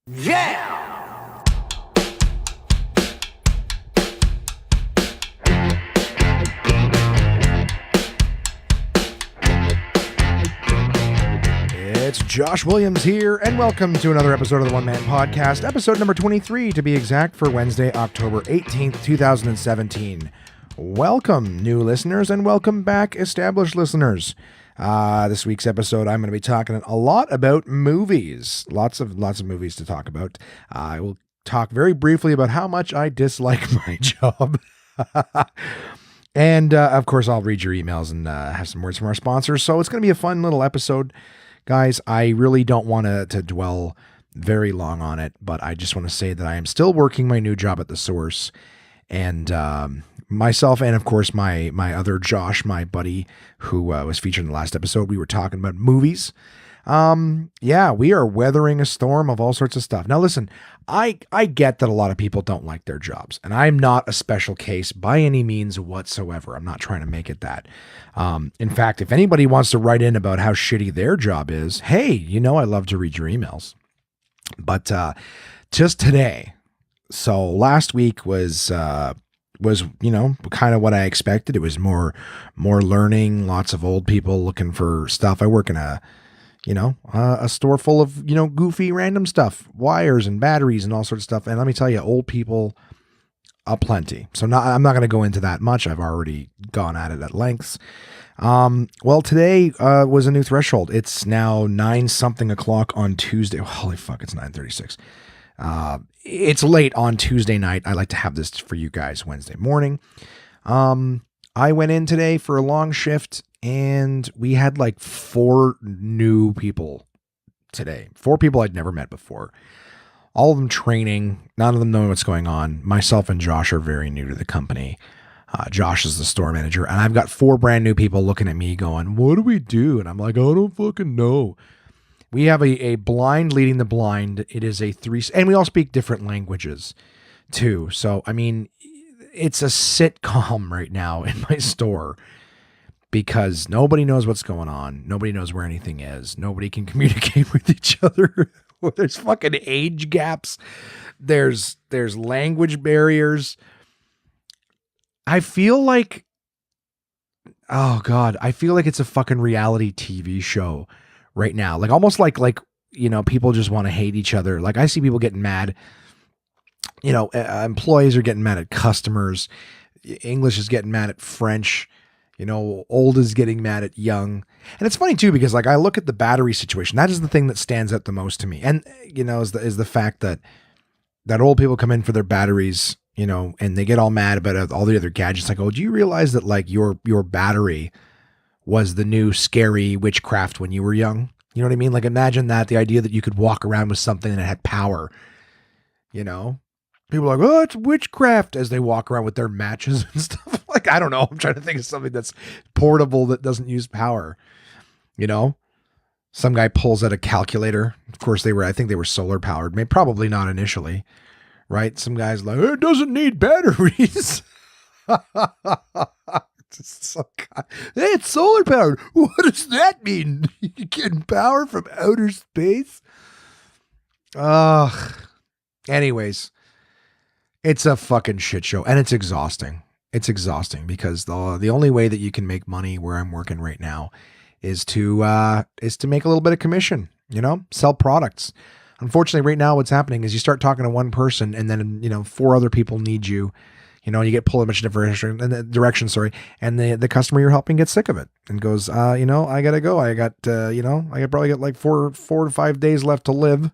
Yeah! It's Josh Williams here, and welcome to another episode of the One Man Podcast, episode number 23 to be exact, for Wednesday, October 18th, 2017. Welcome, new listeners, and welcome back, established listeners. This week's episode, I'm going to be talking a lot about movies. Lots of movies to talk about. I will talk very briefly about how much I dislike my job. And, of course, I'll read your emails and have some words from our sponsors. So it's going to be a fun little episode. Guys, I really don't want to dwell very long on it, but I just want to say that I am still working my new job at the Source. And myself and, of course, my other Josh, my buddy, who was featured in the last episode, we were talking about movies. Yeah, we are weathering a storm of all sorts of stuff. Now, listen, I get that a lot of people don't like their jobs, and I'm not a special case by any means whatsoever. I'm not trying to make it that. In fact, if anybody wants to write in about how shitty their job is, hey, you know I love to read your emails. But just today, so last week was kind of what I expected. It was more learning, lots of old people looking for stuff. I work in a store full of, goofy random stuff, wires and batteries and all sorts of stuff. And let me tell you, old people aplenty. So I'm not going to go into that much. I've already gone at it at lengths. Well, today was a new threshold. It's now 9-something o'clock on Tuesday. Oh, holy fuck, it's 9:36. It's late on Tuesday night. I like to have this for you guys Wednesday morning. I went in today for a long shift, and we had like 4 new people today. 4 people I'd never met before. All of them training. None of them know what's going on. Myself and Josh are very new to the company. Josh is the store manager, and I've got 4 brand new people looking at me going, what do we do? And I'm like, I don't fucking know. We have a blind leading the blind. It is a 3, and we all speak different languages too. So, I mean, it's a sitcom right now in my store because nobody knows what's going on. Nobody knows where anything is. Nobody can communicate with each other. There's fucking age gaps. There's language barriers. I feel like, oh God, I feel like it's a fucking reality TV show right now. Like almost like, people just want to hate each other. Like I see people getting mad. Employees are getting mad at customers. English is getting mad at French. Old is getting mad at young. And it's funny too, because like I look at the battery situation. That is the thing that stands out the most to me. And, is the fact that old people come in for their batteries, and they get all mad about all the other gadgets. Like, oh, do you realize that like your battery was the new scary witchcraft when you were young? You know what I mean? Like imagine that, the idea that you could walk around with something and it had power, People are like, oh, it's witchcraft as they walk around with their matches and stuff. Like, I don't know. I'm trying to think of something that's portable that doesn't use power. Some guy pulls out a calculator. Of course, I think they were solar powered. Maybe probably not initially, right? Some guy's like, it doesn't need batteries. It's solar powered. What does that mean? You're getting power from outer space? Anyways. It's a fucking shit show, and it's exhausting. It's exhausting because the only way that you can make money where I'm working right now is to make a little bit of commission, sell products. Unfortunately, right now what's happening is you start talking to one person and then, 4 other people need you, you get pulled in a much different direction, and the customer you're helping gets sick of it and goes, I gotta go. I got, I could probably get like 4 to 5 days left to live.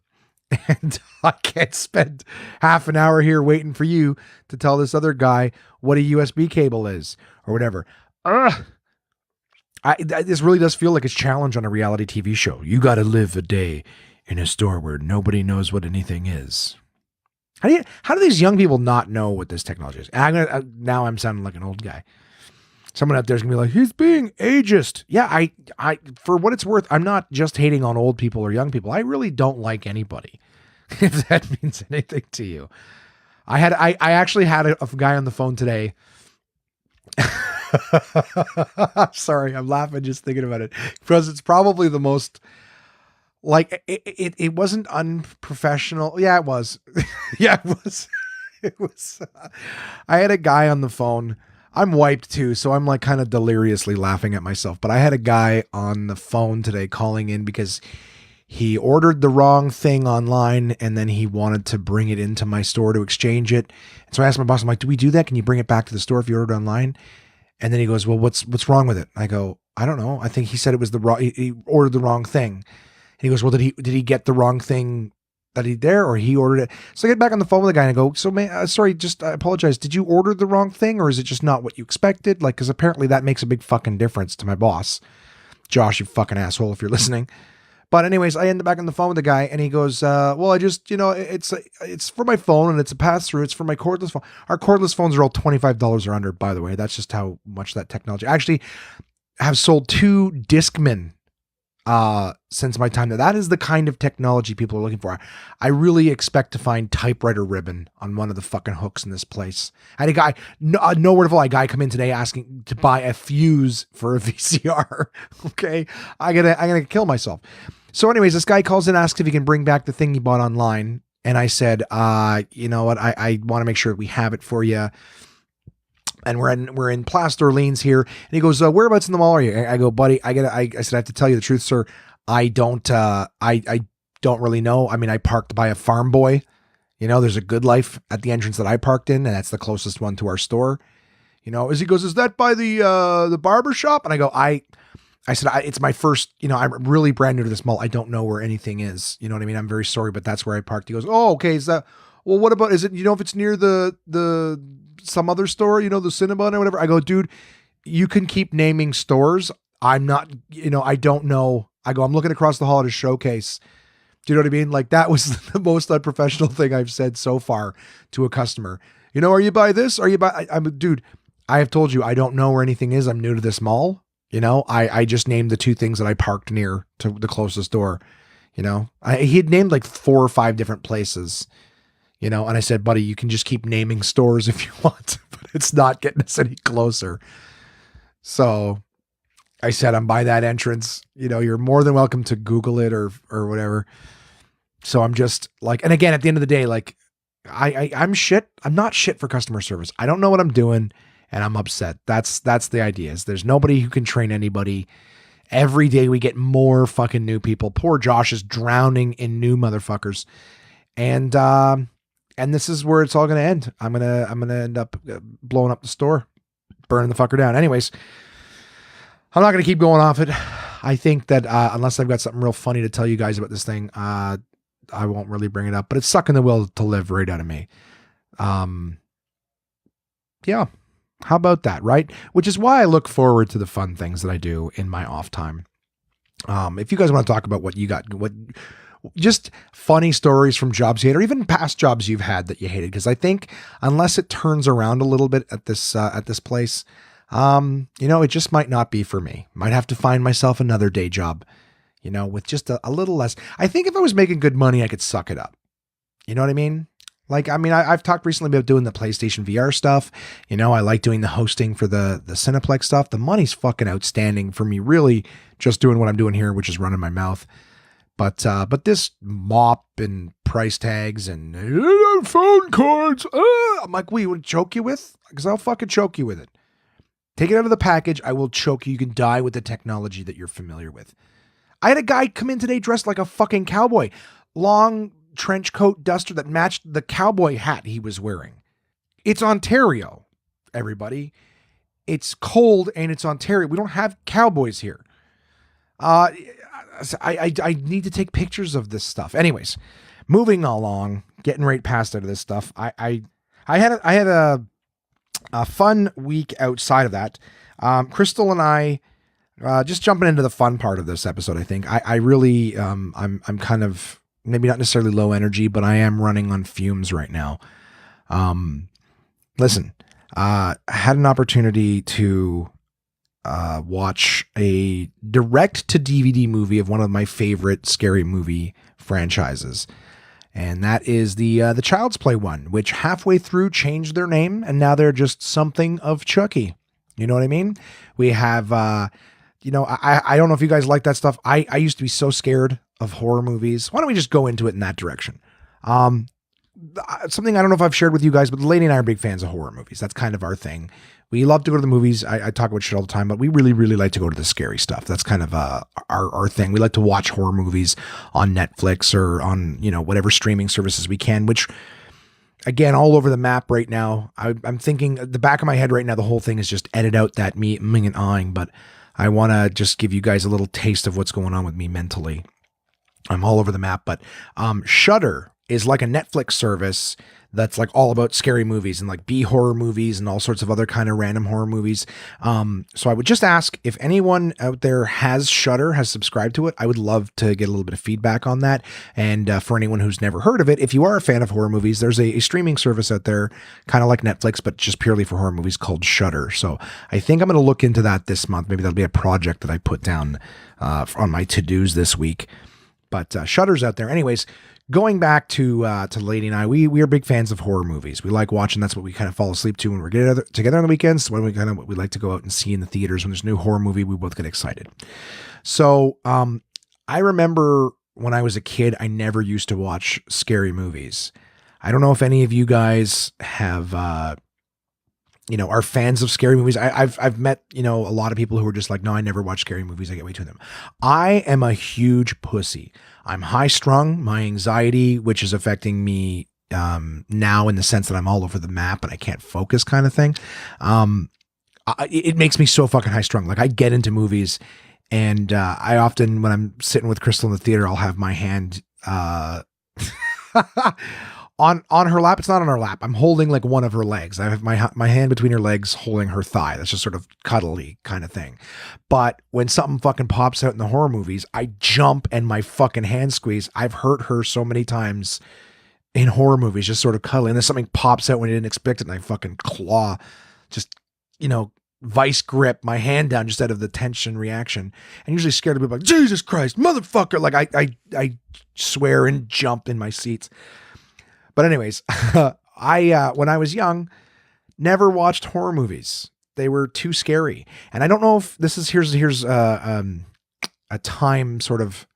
And I can't spend half an hour here waiting for you to tell this other guy what a USB cable is or whatever. This really does feel like a challenge on a reality TV show. You got to live a day in a store where nobody knows what anything is. How do these young people not know what this technology is? Now I'm sounding like an old guy. Someone out there's gonna be like, he's being ageist. Yeah, I for what it's worth, I'm not just hating on old people or young people. I really don't like anybody, if that means anything to you. I actually had a guy on the phone today. Sorry, I'm laughing just thinking about it because it's probably the most Like it wasn't unprofessional. Yeah, it was. Yeah, it was. It was. I had a guy on the phone. I'm wiped too, so I'm like kind of deliriously laughing at myself. But I had a guy on the phone today calling in because he ordered the wrong thing online and then he wanted to bring it into my store to exchange it. And so I asked my boss, I'm like, do we do that? Can you bring it back to the store if you ordered online? And then he goes, well, what's wrong with it? I go, I don't know. I think he said it was the wrong, he ordered the wrong thing. And he goes, well, did he get the wrong thing that he there, or he ordered it? So I get back on the phone with the guy and I go, so man, sorry, I apologize. Did you order the wrong thing, or is it just not what you expected? Like, cause apparently that makes a big fucking difference to my boss. Josh, you fucking asshole, if you're listening. But anyways, I end up back on the phone with the guy and he goes, well, I just, it's for my phone and it's a pass through. It's for my cordless phone. Our cordless phones are all $25 or under, by the way. That's just how much that technology. I actually have sold 2 Discman since my time there. That is the kind of technology people are looking for. I really expect to find typewriter ribbon on one of the fucking hooks in this place. I had a guy, nowhere to fly, a guy come in today asking to buy a fuse for a VCR. Okay. I'm gonna kill myself. So anyways, this guy calls in, asks if he can bring back the thing he bought online. And I said, you know what? I want to make sure we have it for you. And we're in Plaster Orleans here. And he goes, whereabouts in the mall are you? I go, buddy, I said, I have to tell you the truth, sir. I don't really know. I mean, I parked by a Farm Boy. There's a Good Life at the entrance that I parked in, and that's the closest one to our store. As he goes, is that by the barber shop? And I go, I said, it's my first, I'm really brand new to this mall. I don't know where anything is. You know what I mean? I'm very sorry, but that's where I parked. He goes, oh, okay. Is that, well, what about, is it, if it's near some other store, the Cinnabon or whatever? I go, dude, you can keep naming stores. I'm not, I don't know. I go, I'm looking across the hall at a Showcase. Do you know what I mean? Like, that was the most unprofessional thing I've said so far to a customer. Are you by this? Are you by, dude, I have told you, I don't know where anything is. I'm new to this mall. I just named the 2 things that I parked near to the closest door. He had named like 4 or 5 different places, and I said, buddy, you can just keep naming stores if you want, but it's not getting us any closer. So I said, I'm by that entrance, you're more than welcome to Google it or whatever. So I'm just like, and again, at the end of the day, like I'm shit. I'm not shit for customer service. I don't know what I'm doing. And I'm upset. That's the idea. Is there's nobody who can train anybody. Every day we get more fucking new people. Poor Josh is drowning in new motherfuckers. And this is where it's all going to end. I'm going to end up blowing up the store, burning the fucker down. Anyways, I'm not going to keep going off it. I think that unless I've got something real funny to tell you guys about this thing, I won't really bring it up, but it's sucking the will to live right out of me. Yeah. How about that, right? Which is why I look forward to the fun things that I do in my off time. If you guys want to talk about what you got, just funny stories from jobs you hate, or even past jobs you've had that you hated, because I think unless it turns around a little bit at this place, it just might not be for me. Might have to find myself another day job, with just a little less. I think if I was making good money, I could suck it up. You know what I mean? Like, I mean, I've talked recently about doing the PlayStation VR stuff. I like doing the hosting for the Cineplex stuff. The money's fucking outstanding for me, really just doing what I'm doing here, which is running my mouth. But this mop and price tags and phone cards, I'm like, you want to choke you with? Because I'll fucking choke you with it. Take it out of the package. I will choke you. You can die with the technology that you're familiar with. I had a guy come in today dressed like a fucking cowboy. Long trench coat duster that matched the cowboy hat he was wearing. It's Ontario, everybody. It's cold and it's Ontario. We don't have cowboys here. I need to take pictures of this stuff. Anyways, moving along, getting right past out of this stuff. I had a fun week outside of that. Crystal and I, just jumping into the fun part of this episode, I think I really, I'm kind of, maybe not necessarily low energy, but I am running on fumes right now. Listen, I had an opportunity to watch a direct to DVD movie of one of my favorite scary movie franchises. And that is the Child's Play one, which halfway through changed their name and now they're just something of Chucky. You know what I mean? We have, I don't know if you guys like that stuff. I used to be so scared of horror movies. Why don't we just go into it in that direction? Something I don't know if I've shared with you guys, but the lady and I are big fans of horror movies. That's kind of our thing. We love to go to the movies. I talk about shit all the time, but we really, really like to go to the scary stuff. That's kind of our thing. We like to watch horror movies on Netflix or on, whatever streaming services we can, which, again, all over the map right now. I'm thinking at the back of my head right now, the whole thing is just edit out that me and ahhing, but I want to just give you guys a little taste of what's going on with me mentally. I'm all over the map, but Shudder is like a Netflix service that's like all about scary movies and like B horror movies and all sorts of other kind of random horror movies. So I would just ask if anyone out there has Shudder, has subscribed to it. I would love to get a little bit of feedback on that. And for anyone who's never heard of it, if you are a fan of horror movies, there's a streaming service out there, kind of like Netflix, but just purely for horror movies called Shudder. So I think I'm going to look into that this month. Maybe that'll be a project that I put down on my to-dos this week. But Shudder's out there. Anyways, going back to Lady and I, we are big fans of horror movies. We like watching. That's what we kind of fall asleep to when we're together on the weekends. When we like to go out and see in the theaters. When there's a new horror movie, we both get excited. So I remember when I was a kid, I never used to watch scary movies. I don't know if any of you guys have are fans of scary movies. I've met, a lot of people who are just like, no, I never watch scary movies. I get way too them. I am a huge pussy. I'm high strung. My anxiety, which is affecting me now in the sense that I'm all over the map and I can't focus kind of thing. It makes me so fucking high strung. Like I get into movies and I often, when I'm sitting with Crystal in the theater, I'll have my hand on her lap. It's not on her lap. I'm holding like one of her legs. I have my hand between her legs holding her thigh. That's just sort of cuddly kind of thing. But when something fucking pops out in the horror movies, I jump and my fucking hand squeeze. I've hurt her so many times in horror movies, just sort of cuddling. And then something pops out when I didn't expect it and I fucking claw, just, vice grip my hand down just out of the tension reaction. And usually scared to be like, Jesus Christ, motherfucker. Like I swear and jump in my seats. But anyways, I when I was young, never watched horror movies. They were too scary. And I don't know if this is here's a time sort of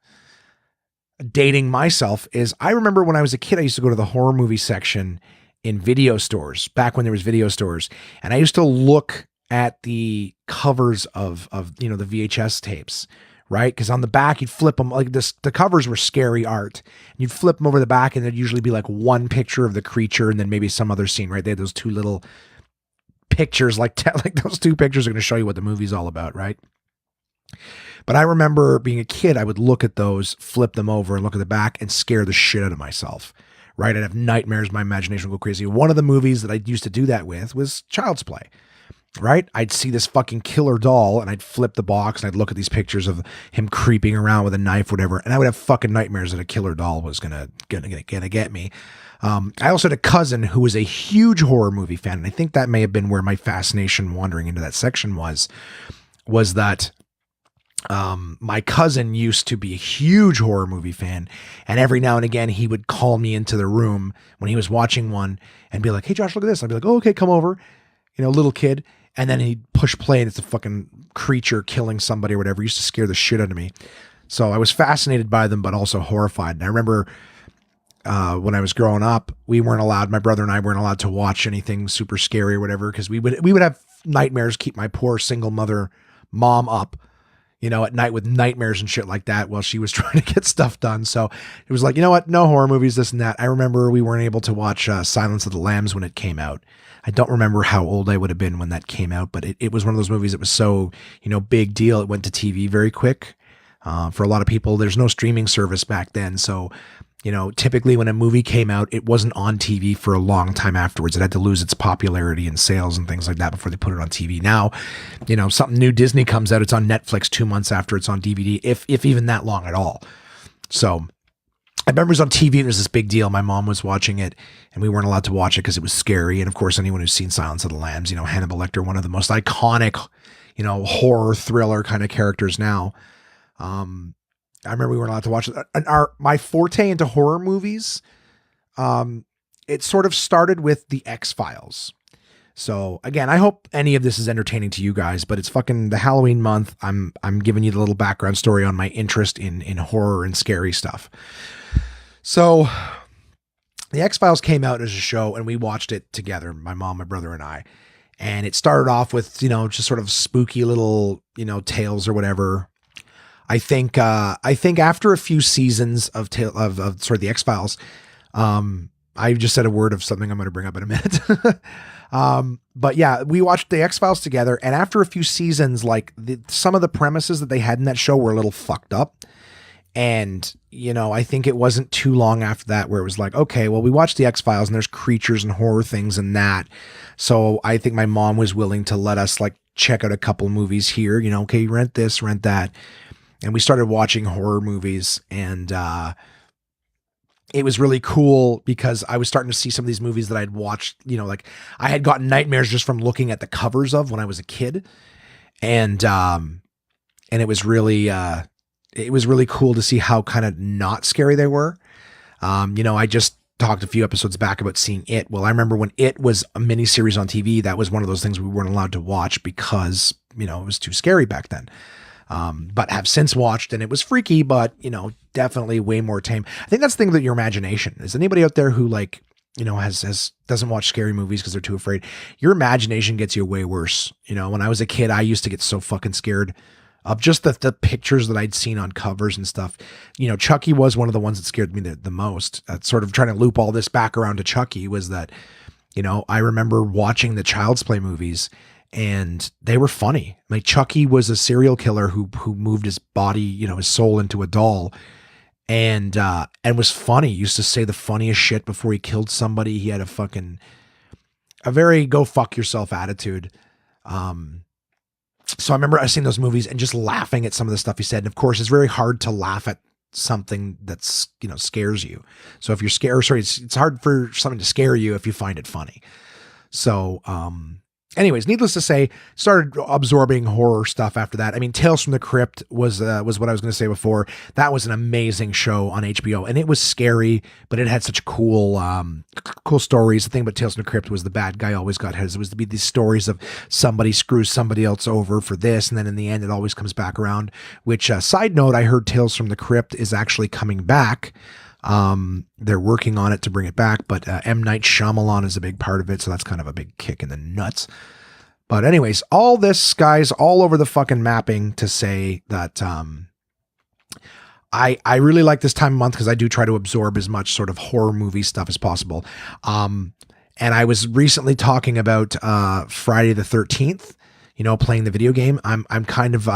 dating myself is I remember when I was a kid, I used to go to the horror movie section in video stores back when there was video stores. And I used to look at the covers of the VHS tapes. Right? Because on the back, you'd flip them like this. The covers were scary art. You'd flip them over the back and there'd usually be like one picture of the creature and then maybe some other scene, right? They had those two little pictures, like those two pictures are going to show you what the movie's all about, right? But I remember being a kid, I would look at those, flip them over and look at the back and scare the shit out of myself, right? I'd have nightmares. My imagination would go crazy. One of the movies that I used to do that with was Child's Play. Right? I'd see this fucking killer doll and I'd flip the box and I'd look at these pictures of him creeping around with a knife, whatever. And I would have fucking nightmares that a killer doll was gonna get me. I also had a cousin who was a huge horror movie fan. And I think that may have been where my fascination wandering into that section was that my cousin used to be a huge horror movie fan. And every now and again, he would call me into the room when he was watching one and be like, hey Josh, look at this. I'd be like, oh, okay, come over, little kid. And then he'd push play and it's a fucking creature killing somebody or whatever. It used to scare the shit out of me. So I was fascinated by them, but also horrified. And I remember when I was growing up, my brother and I weren't allowed to watch anything super scary or whatever, because we would have nightmares, keep my poor single mom up, at night with nightmares and shit like that while she was trying to get stuff done. So it was like, you know what? No horror movies, this and that. I remember we weren't able to watch Silence of the Lambs when it came out. I don't remember how old I would have been when that came out, but it was one of those movies that was so, big deal. It went to TV very quick. For a lot of people, there's no streaming service back then. So, typically when a movie came out, it wasn't on TV for a long time afterwards. It had to lose its popularity and sales and things like that before they put it on TV. Now, something new Disney comes out, it's on Netflix 2 months after it's on DVD, if even that long at all. So I remember it was on TV. It was this big deal. My mom was watching it and we weren't allowed to watch it because it was scary. And of course, anyone who's seen Silence of the Lambs, Hannibal Lecter, one of the most iconic, horror thriller kind of characters now. I remember we weren't allowed to watch it. And my forte into horror movies, it sort of started with the X-Files. So again, I hope any of this is entertaining to you guys, but it's fucking the Halloween month. I'm giving you the little background story on my interest in horror and scary stuff. So the X-Files came out as a show and we watched it together, my mom, my brother, and I. And it started off with, just sort of spooky little, tales or whatever. I think after a few seasons of the X-Files, I just said a word of something I'm going to bring up in a minute. But yeah, we watched the X-Files together, and after a few seasons, like some of the premises that they had in that show were a little fucked up. And, I think it wasn't too long after that where it was like, okay, well, we watched the X-Files and there's creatures and horror things in that. So I think my mom was willing to let us like check out a couple movies here, okay, rent this, rent that. And we started watching horror movies, and, it was really cool because I was starting to see some of these movies that I'd watched, like I had gotten nightmares just from looking at the covers of when I was a kid. And it was really cool to see how kind of not scary they were. I just talked a few episodes back about seeing It. Well, I remember when It was a miniseries on TV, that was one of those things we weren't allowed to watch because, it was too scary back then. But have since watched, and it was freaky, but, definitely way more tame. I think that's the thing with your imagination. Is anybody out there who like, doesn't watch scary movies because they're too afraid? Your imagination gets you way worse. When I was a kid, I used to get so fucking scared of just the pictures that I'd seen on covers and stuff. Chucky was one of the ones that scared me the most. Sort of trying to loop all this back around to Chucky was that, I remember watching the Child's Play movies, and they were funny. Like Chucky was a serial killer who moved his body, his soul into a doll, and was funny. He used to say the funniest shit before he killed somebody. He had a very go fuck yourself attitude. So I remember I seen those movies and just laughing at some of the stuff he said. And of course, it's very hard to laugh at something that's, scares you. So if you're scared, it's hard for something to scare you if you find it funny. So, anyways, needless to say, started absorbing horror stuff after that. I mean, Tales from the Crypt was what I was going to say before. That was an amazing show on HBO, and it was scary, but it had such cool stories. The thing about Tales from the Crypt was the bad guy always got his. It was to be these stories of somebody screws somebody else over for this, and then in the end, it always comes back around. Which, side note, I heard Tales from the Crypt is actually coming back. They're working on it to bring it back, but M. Night Shyamalan is a big part of it, so that's kind of a big kick in the nuts. But anyways, all this, guys, all over the fucking mapping to say that I really like this time of month because I do try to absorb as much sort of horror movie stuff as possible. And I was recently talking about Friday the 13th, playing the video game. I'm kind of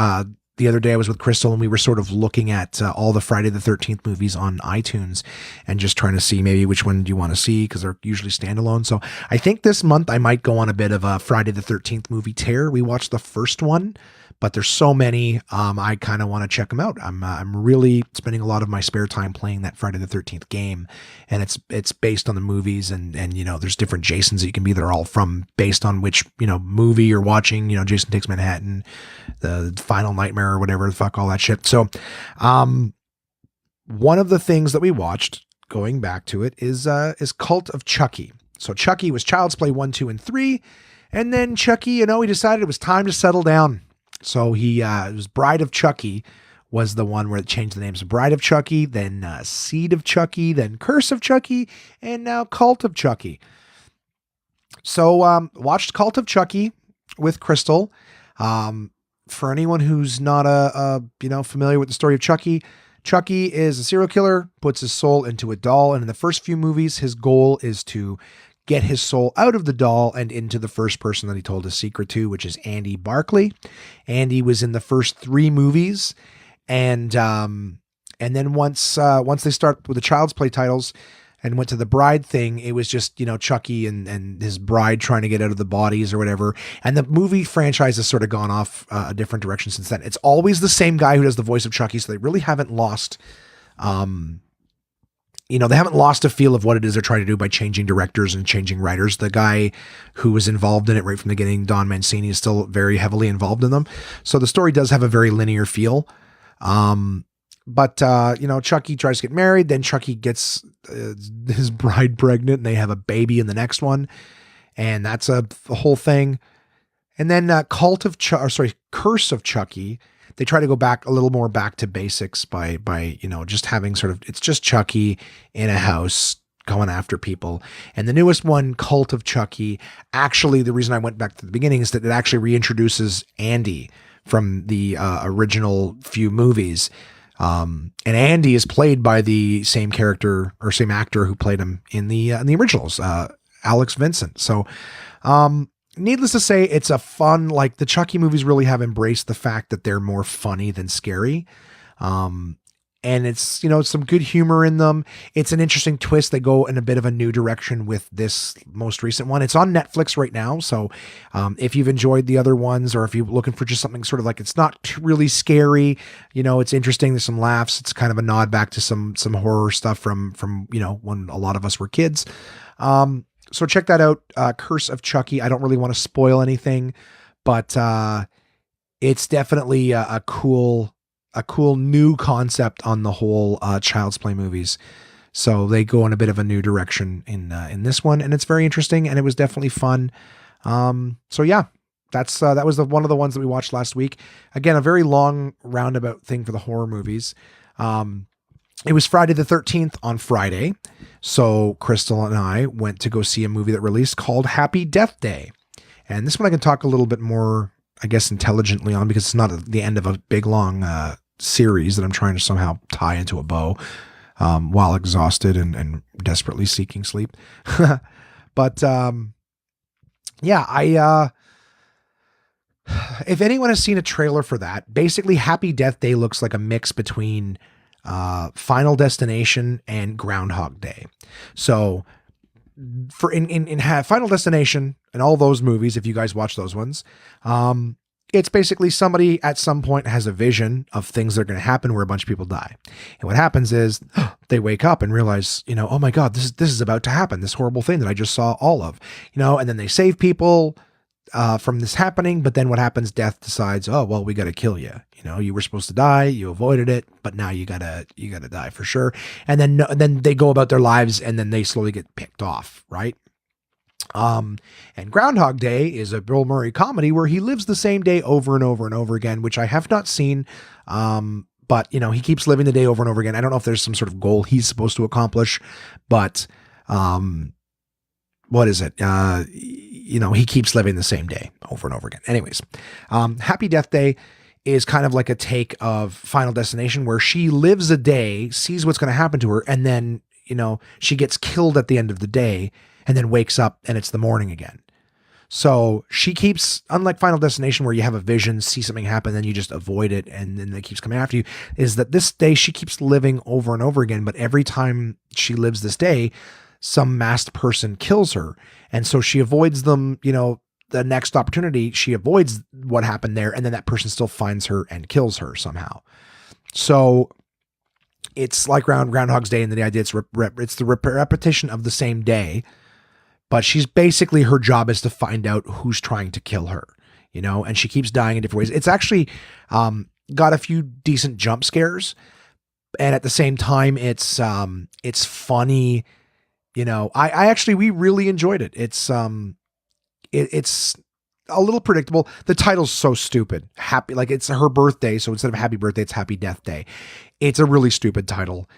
the other day I was with Crystal and we were sort of looking at all the Friday the 13th movies on iTunes and just trying to see maybe which one do you want to see, because they're usually standalone. So I think this month I might go on a bit of a Friday the 13th movie tear. We watched the first one, but there's so many. I kind of want to check them out. I'm really spending a lot of my spare time playing that Friday the 13th game, and it's based on the movies, and there's different Jasons that you can be. They're all based on which movie you're watching. Jason Takes Manhattan, the Final Nightmare, or whatever the fuck, all that shit. So, one of the things that we watched, going back to it, is Cult of Chucky. So Chucky was Child's Play 1, 2, and 3, and then Chucky, he decided it was time to settle down. So it was Bride of Chucky was the one where it changed the names. Bride of Chucky, then Seed of Chucky, then Curse of Chucky, and now Cult of Chucky. So watched Cult of Chucky with Crystal. For anyone who's not familiar with the story of Chucky, Chucky is a serial killer, puts his soul into a doll, and in the first few movies, his goal is to get his soul out of the doll and into the first person that he told his secret to, which is Andy Barclay. Andy was in the first 3 movies, and then once they start with the Child's Play titles and went to the bride thing, it was just Chucky and his bride trying to get out of the bodies or whatever. And the movie franchise has sort of gone off a different direction since then. It's always the same guy who does the voice of Chucky, so they really haven't lost. They haven't lost a feel of what it is they're trying to do by changing directors and changing writers. The guy who was involved in it right from the beginning, Don Mancini, is still very heavily involved in them. So the story does have a very linear feel. But Chucky tries to get married. Then Chucky gets his bride pregnant and they have a baby in the next one. and that's a whole thing. And then Curse of Chucky. They try to go back a little more back to basics by just having sort of, it's just Chucky in a house going after people. And the newest one, Cult of Chucky, actually the reason I went back to the beginning is that it actually reintroduces Andy from the original few movies. And Andy is played by the same character or same actor who played him in the originals, Alex Vincent. So, needless to say, it's a fun, like the Chucky movies really have embraced the fact that they're more funny than scary. And it's, some good humor in them. It's an interesting twist. They go in a bit of a new direction with this most recent one. It's on Netflix right now. So, if you've enjoyed the other ones, or if you're looking for just something sort of like, it's not really scary, it's interesting. There's some laughs. It's kind of a nod back to some horror stuff from, when a lot of us were kids. So check that out. Curse of Chucky. I don't really want to spoil anything, but it's definitely a cool new concept on the whole Child's Play movies. So they go in a bit of a new direction in this one, and it's very interesting, and it was definitely fun. So yeah, that was one of the ones that we watched last week. Again, a very long roundabout thing for the horror movies. It was Friday the 13th on Friday. So Crystal and I went to go see a movie that released called Happy Death Day. And this one I can talk a little bit more, I guess, intelligently on, because it's not the end of a big, long series that I'm trying to somehow tie into a bow while exhausted and desperately seeking sleep. But yeah, if anyone has seen a trailer for that, basically Happy Death Day looks like a mix between Final Destination and Groundhog Day. So for in Final Destination and all those movies, if you guys watch those ones, it's basically somebody at some point has a vision of things that are going to happen where a bunch of people die. And what happens is they wake up and realize, oh my God, this is about to happen. This horrible thing that I just saw all of, and then they save people from this happening. But then what happens? Death decides, oh, well, we got to kill you. You were supposed to die. You avoided it, but now you gotta die for sure. And then they go about their lives, and then they slowly get picked off. Right. And Groundhog Day is a Bill Murray comedy where he lives the same day over and over and over again, which I have not seen. But he keeps living the day over and over again. I don't know if there's some sort of goal he's supposed to accomplish, but, what is it? He keeps living the same day over and over again. Anyways, Happy Death Day is kind of like a take of Final Destination, where she lives a day, sees what's going to happen to her, and then, she gets killed at the end of the day, and then wakes up and it's the morning again. So she keeps, unlike Final Destination, where you have a vision, see something happen, then you just avoid it, and then it keeps coming after you, is that this day she keeps living over and over again, but every time she lives this day, some masked person kills her. And so she avoids them, the next opportunity, she avoids what happened there, and then that person still finds her and kills her somehow. So it's like Groundhog's Day, and the idea it's the repetition of the same day, but she's basically, her job is to find out who's trying to kill her, and she keeps dying in different ways. It's actually got a few decent jump scares, and at the same time, it's funny. We really enjoyed it. It's a little predictable. The title's so stupid. Happy, like it's her birthday. So instead of Happy Birthday, it's Happy Death Day. It's a really stupid title.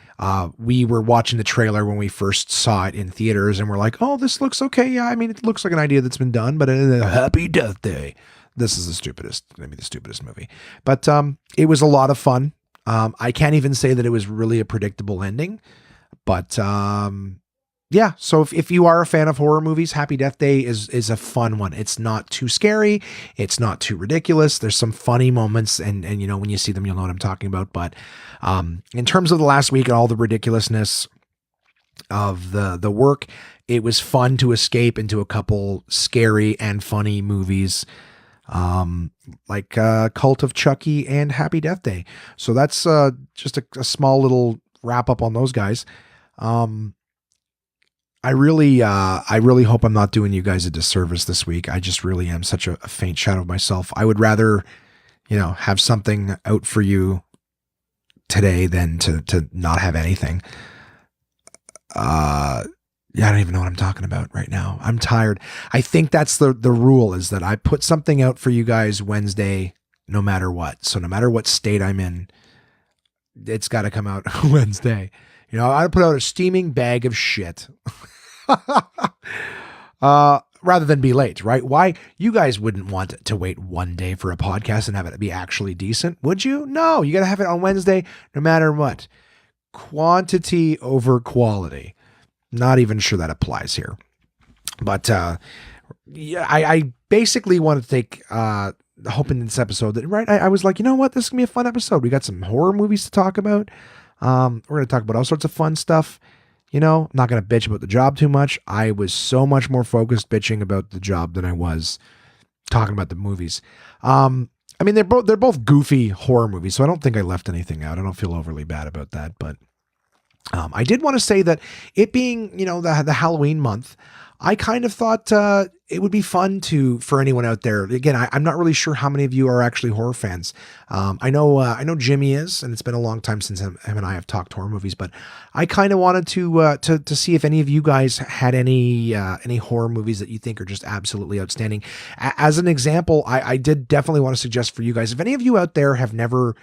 We were watching the trailer when we first saw it in theaters, and we're like, oh, this looks okay. Yeah. I mean, it looks like an idea that's been done, but Happy Death Day. This is maybe the stupidest movie, but it was a lot of fun. I can't even say that it was really a predictable ending, but yeah. So if you are a fan of horror movies, Happy Death Day is a fun one. It's not too scary. It's not too ridiculous. There's some funny moments, and when you see them, you'll know what I'm talking about. But in terms of the last week and all the ridiculously of the work, it was fun to escape into a couple scary and funny movies, like Cult of Chucky and Happy Death Day. So that's just a small little wrap up on those guys. I really hope I'm not doing you guys a disservice this week. I just really am such a faint shadow of myself. I would rather, have something out for you today than to not have anything. Yeah, I don't even know what I'm talking about right now. I'm tired. I think that's the rule, is that I put something out for you guys Wednesday, no matter what. So no matter what state I'm in, it's got to come out Wednesday. I put out a steaming bag of shit. Rather than be late, right? Why? You guys wouldn't want to wait one day for a podcast and have it be actually decent, would you? No, you got to have it on Wednesday, no matter what. Quantity over quality. Not even sure that applies here. But yeah, I basically want to take hope in this episode that, right, I was like, you know what, this is gonna be a fun episode. We got some horror movies to talk about. We're gonna talk about all sorts of fun stuff. I'm not gonna bitch about the job too much. I was so much more focused bitching about the job than I was talking about the movies. I mean, they're both goofy horror movies, so I don't think I left anything out. I don't feel overly bad about that, but I did want to say that it being, the Halloween month, I kind of thought it would be fun for anyone out there. Again, I'm not really sure how many of you are actually horror fans. I know Jimmy is, and it's been a long time since him and I have talked horror movies. But I kind of wanted to see if any of you guys had any horror movies that you think are just absolutely outstanding. As an example, I did definitely want to suggest for you guys, if any of you out there have never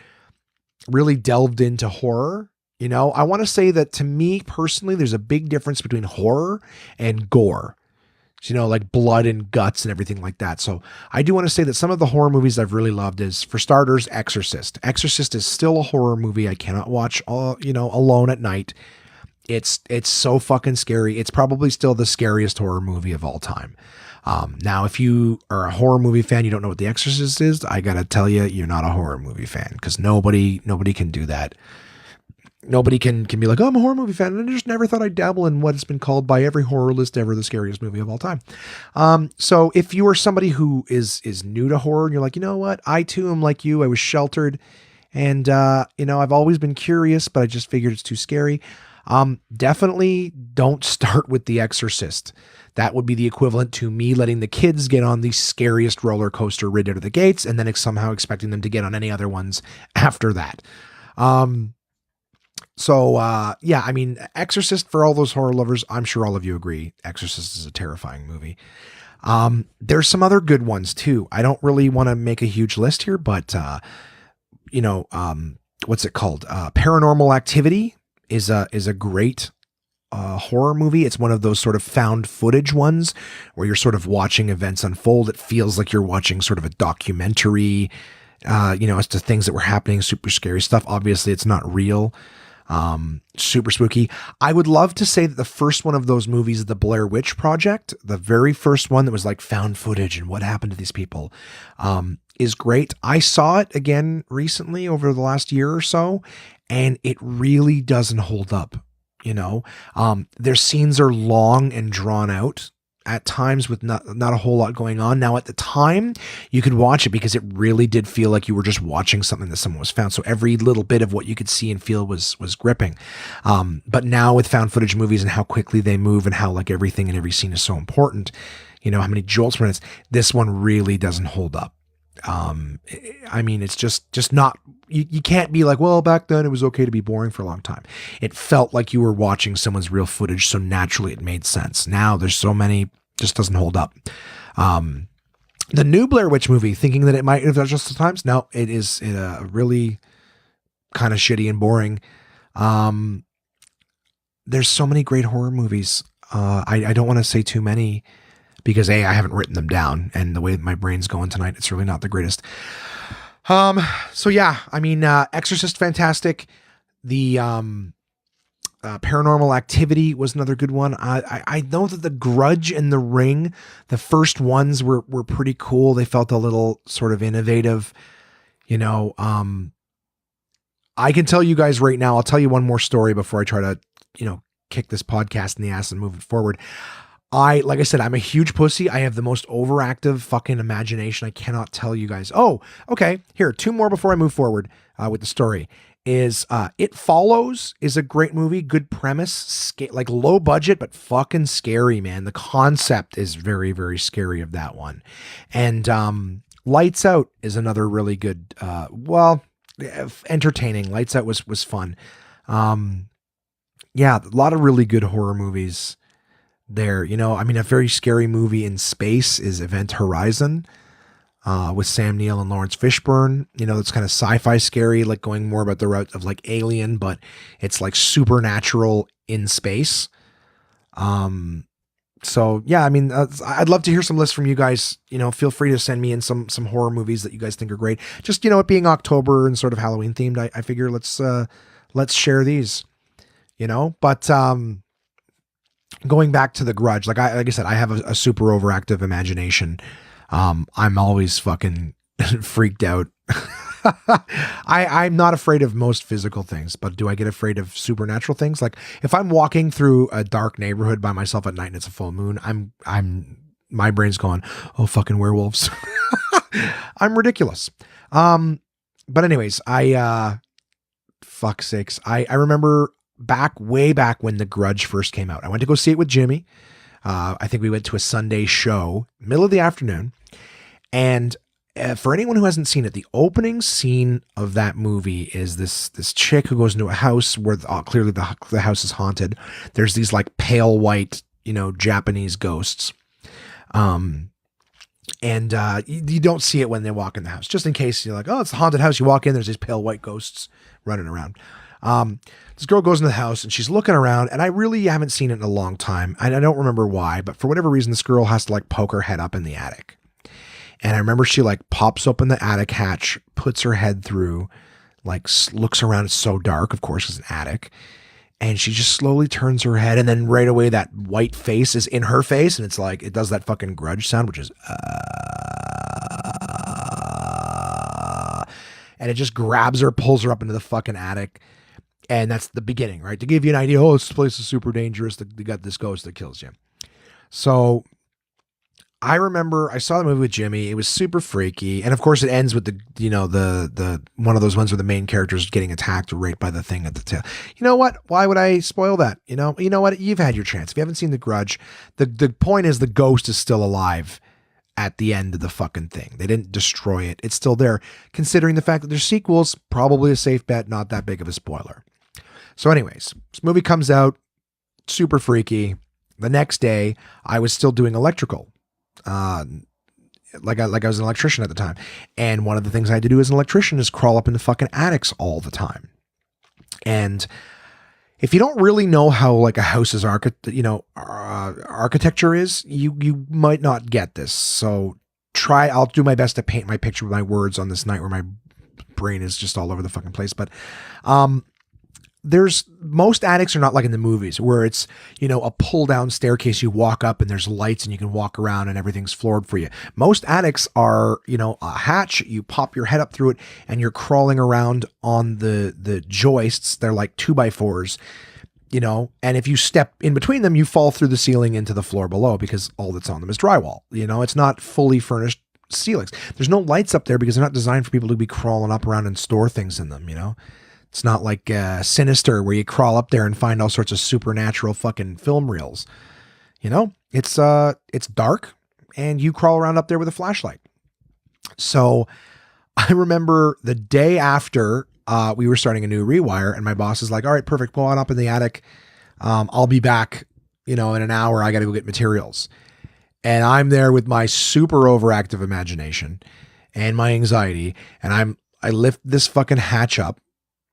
really delved into horror. I want to say that, to me personally, there's a big difference between horror and gore. So, like blood and guts and everything like that. So I do want to say that some of the horror movies I've really loved is, for starters, Exorcist. Exorcist is still a horror movie I cannot watch alone at night. It's so fucking scary. It's probably still the scariest horror movie of all time. Now, if you are a horror movie fan, you don't know what The Exorcist is, I gotta tell you, you're not a horror movie fan, because nobody can do that. Nobody can be like, oh, I'm a horror movie fan, and I just never thought I'd dabble in what has been called by every horror list ever the scariest movie of all time. So if you are somebody who is new to horror, and you're like, you know what, I too am like you, I was sheltered, and I've always been curious, but I just figured it's too scary. Definitely don't start with The Exorcist. That would be the equivalent to me letting the kids get on the scariest roller coaster right out of the gates, and then somehow expecting them to get on any other ones after that. So, yeah, I mean, Exorcist, for all those horror lovers, I'm sure all of you agree, Exorcist is a terrifying movie. There's some other good ones too. I don't really want to make a huge list here, but, what's it called? Paranormal Activity is a great horror movie. It's one of those sort of found footage ones where you're sort of watching events unfold. It feels like you're watching sort of a documentary, as to things that were happening, super scary stuff. Obviously, it's not real. Super spooky. I would love to say that the first one of those movies, The Blair Witch Project, the very first one that was like found footage and what happened to these people, is great. I saw it again recently over the last year or so, and it really doesn't hold up. Their scenes are long and drawn out at times with not a whole lot going on. Now, at the time, you could watch it because it really did feel like you were just watching something that someone was found. So every little bit of what you could see and feel was gripping. But now with found footage movies and how quickly they move and how like everything in every scene is so important, how many jolts per minute, this one really doesn't hold up. I mean, it's just not, you can't be like, well, back then it was okay to be boring for a long time. It felt like you were watching someone's real footage, so naturally it made sense. Now there's so many, just doesn't hold up. The new Blair Witch movie, thinking that it might have just the times, no, it is really kind of shitty and boring. There's so many great horror movies. I don't want to say too many, because I haven't written them down, and the way that my brain's going tonight, it's really not the greatest. So yeah, I mean, Exorcist, fantastic. The Paranormal Activity was another good one. I know that The Grudge and The Ring, the first ones were pretty cool. They felt a little sort of innovative. I can tell you guys right now, I'll tell you one more story before I try to, kick this podcast in the ass and move it forward. Like I said, I'm a huge pussy. I have the most overactive fucking imagination. I cannot tell you guys. Oh, okay. Here, two more before I move forward with the story. Is It Follows is a great movie. Good premise, like low budget, but fucking scary, man. The concept is very, very scary of that one. And Lights Out is another really good, entertaining. Lights Out was fun. Yeah, a lot of really good horror movies. there. You know, I mean, a very scary movie in space is Event Horizon, with Sam Neill and Lawrence Fishburne. You know, it's kind of sci-fi scary, like going more about the route of like Alien, but it's like supernatural in space. So yeah, I mean, I'd love to hear some lists from you guys. You know, feel free to send me in some horror movies that you guys think are great. Just, you know, it being October and sort of Halloween themed, I figure let's share these, you know. But going back to The Grudge, like I said, I have a super overactive imagination. I'm always fucking freaked out. I'm not afraid of most physical things, but do I get afraid of supernatural things? Like if I'm walking through a dark neighborhood by myself at night and it's a full moon, my brain's going, oh, fucking werewolves. I'm ridiculous. But anyways, fuck's sakes. I remember way back when The Grudge first came out. I went to go see it with Jimmy. I think we went to a Sunday show, middle of the afternoon. And for anyone who hasn't seen it, the opening scene of that movie is this chick who goes into a house where clearly the house is haunted. There's these like pale white, you know, Japanese ghosts. And you don't see it when they walk in the house, just in case you're like, oh, it's a haunted house. You walk in, there's these pale white ghosts running around. This girl goes in the house and she's looking around, and I really haven't seen it in a long time. I don't remember why, but for whatever reason, this girl has to like poke her head up in the attic. And I remember she like pops open the attic hatch, puts her head through, like looks around. It's so dark, of course, it's an attic. And she just slowly turns her head. And then right away, that white face is in her face. And it's like, it does that fucking Grudge sound, which is, and it just grabs her, pulls her up into the fucking attic. And that's the beginning, right? To give you an idea, oh, this place is super dangerous. They got this ghost that kills you. So I remember I saw the movie with Jimmy. It was super freaky. And of course it ends with the one of those ones where the main character is getting attacked or raped by the thing at the tail. You know what? Why would I spoil that? You know what? You've had your chance. If you haven't seen The Grudge, the point is the ghost is still alive at the end of the fucking thing. They didn't destroy it. It's still there. Considering the fact that there's sequels, probably a safe bet, not that big of a spoiler. So anyways, this movie comes out, super freaky. The next day, I was still doing electrical. Like I was an electrician at the time. And one of the things I had to do as an electrician is crawl up into fucking attics all the time. And if you don't really know how like a house's architecture is, you might not get this. So I'll do my best to paint my picture with my words on this night where my brain is just all over the fucking place. But, most attics are not like in the movies where it's, a pull down staircase. You walk up and there's lights and you can walk around and everything's floored for you. Most attics are, a hatch. You pop your head up through it and you're crawling around on the joists. They're like 2x4s, and if you step in between them, you fall through the ceiling into the floor below because all that's on them is drywall. It's not fully furnished ceilings. There's no lights up there because they're not designed for people to be crawling up around and store things in them, It's not like Sinister where you crawl up there and find all sorts of supernatural fucking film reels. It's dark and you crawl around up there with a flashlight. So I remember the day after we were starting a new rewire and my boss is like, all right, perfect. Go on up in the attic. I'll be back, in an hour. I got to go get materials. And I'm there with my super overactive imagination and my anxiety. And I lift this fucking hatch up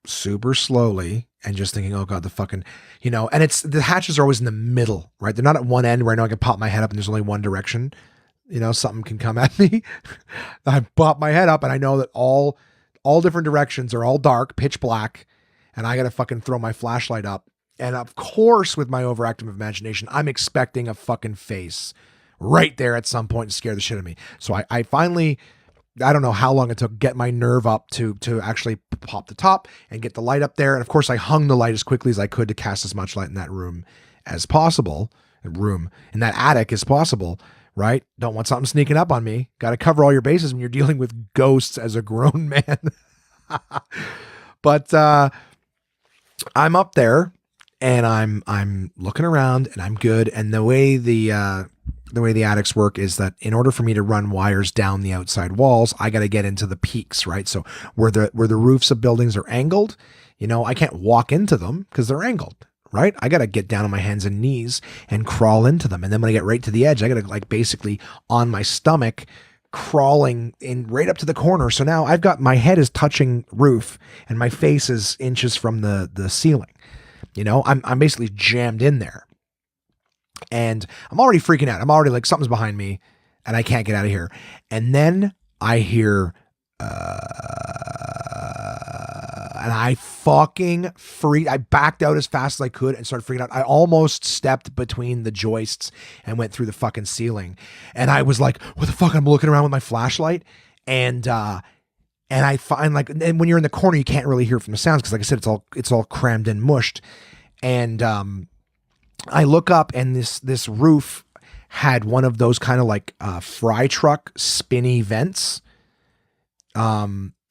super slowly and just thinking, oh God, the fucking, and the hatches are always in the middle, right? They're not at one end where I know I can pop my head up and there's only one direction, something can come at me. I pop my head up and I know that all different directions are all dark, pitch black. And I got to fucking throw my flashlight up. And of course, with my overactive imagination, I'm expecting a fucking face right there at some point to scare the shit out of me. So I finally, I don't know how long it took to get my nerve up to actually pop the top and get the light up there. And of course I hung the light as quickly as I could to cast as much light in that room as possible, in that attic as possible, right? Don't want something sneaking up on me. Got to cover all your bases when you're dealing with ghosts as a grown man. But, I'm up there and I'm looking around and I'm good. And the way the attics work is that in order for me to run wires down the outside walls, I got to get into the peaks, right? So where the roofs of buildings are angled, I can't walk into them because they're angled, right? I got to get down on my hands and knees and crawl into them. And then when I get right to the edge, I got to like basically on my stomach crawling in right up to the corner. So now I've got, my head is touching roof and my face is inches from the ceiling. You know, I'm basically jammed in there and I'm already freaking out. I'm already like, something's behind me and I can't get out of here. And then I hear, and I fucking freaked. I backed out as fast as I could and started freaking out. I almost stepped between the joists and went through the fucking ceiling. And I was like, what the fuck? I'm looking around with my flashlight. And I find like, and when you're in the corner, you can't really hear from the sounds. Cause like I said, it's all crammed and mushed. And, I look up and this roof had one of those kind of like, fry truck spinny vents.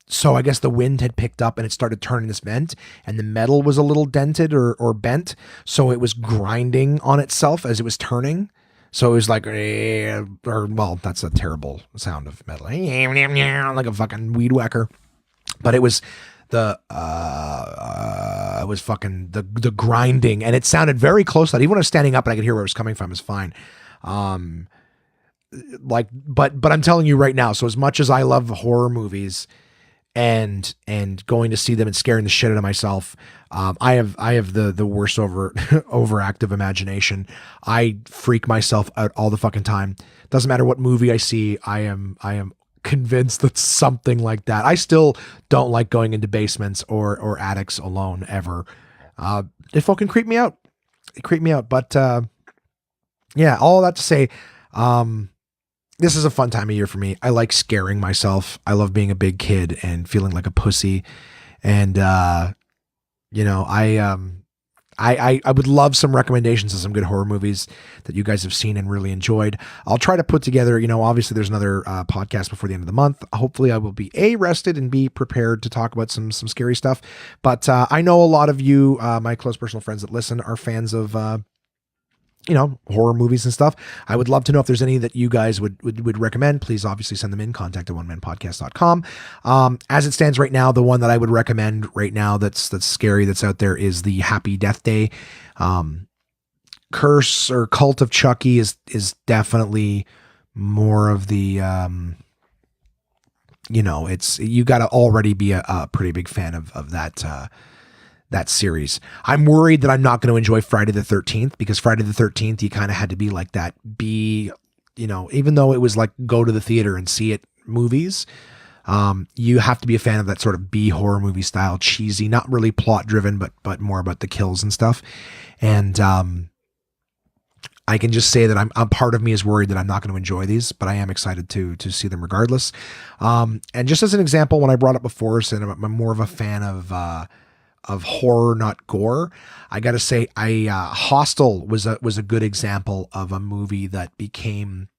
So I guess the wind had picked up and it started turning this vent and the metal was a little dented or bent. So it was grinding on itself as it was turning. So it was like, well, that's a terrible sound of metal. Like a fucking weed whacker. But it was the fucking the grinding and it sounded very close to that. Even when I was standing up and I could hear where it was coming from, it was fine. Like, but I'm telling you right now, so as much as I love horror movies and going to see them and scaring the shit out of myself, I have the worst overactive imagination. I freak myself out all the fucking time. Doesn't matter what movie I see, I am convinced that something like that. I still don't like going into basements or attics alone ever. It fucking creeped me out. It creeped me out. But yeah, all that to say, this is a fun time of year for me. I like scaring myself. I love being a big kid and feeling like a pussy. And, you know, I would love some recommendations of some good horror movies that you guys have seen and really enjoyed. I'll try to put together, you know, obviously there's another podcast before the end of the month. Hopefully I will be rested and be prepared to talk about some scary stuff. But I know a lot of you, my close personal friends that listen, are fans of, you know, horror movies and stuff. I would love to know if there's any that you guys would recommend. Please obviously send them in, contact at onemanpodcast.com. As it stands right now, the one that I would recommend right now that's scary that's out there is the Happy Death Day. Curse or Cult of Chucky is definitely more of the, you know, you got to already be a pretty big fan of that series. I'm worried that I'm not going to enjoy Friday the 13th because Friday the 13th, you kind of had to be like that you know, even though it was like go to the theater and see it movies, you have to be a fan of that sort of B horror movie style, cheesy, not really plot driven, but more about the kills and stuff. And, I can just say that I'm part of me is worried that I'm not going to enjoy these, but I am excited to see them regardless. And just as an example, when I brought up before, saying I'm more of a fan of horror, not gore, I got to say, Hostel was a good example of a movie that became,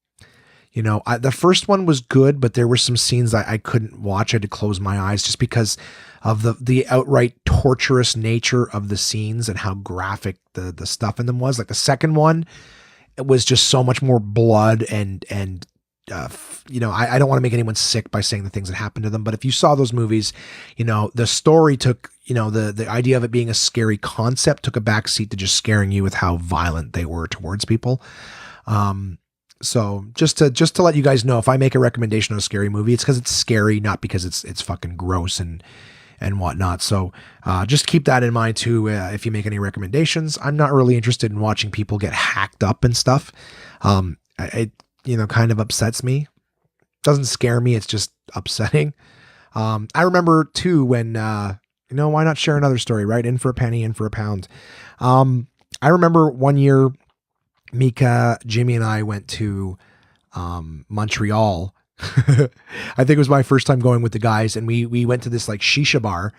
you know, the first one was good, but there were some scenes I couldn't watch. I had to close my eyes just because of the outright torturous nature of the scenes and how graphic the stuff in them was. Like the second one, it was just so much more blood and you know, I don't want to make anyone sick by saying the things that happened to them, but if you saw those movies, you know, the story took, you know, the idea of it being a scary concept took a backseat to just scaring you with how violent they were towards people. So just to let you guys know, if I make a recommendation on a scary movie, it's because it's scary, not because it's fucking gross and whatnot. So just keep that in mind too. If you make any recommendations, I'm not really interested in watching people get hacked up and stuff. It you know, kind of upsets me. Doesn't scare me. It's just upsetting. I remember too, when, you know, why not share another story, right? In for a penny, in for a pound. I remember one year, Mika, Jimmy and I went to, Montreal. I think it was my first time going with the guys, and we went to this like shisha bar.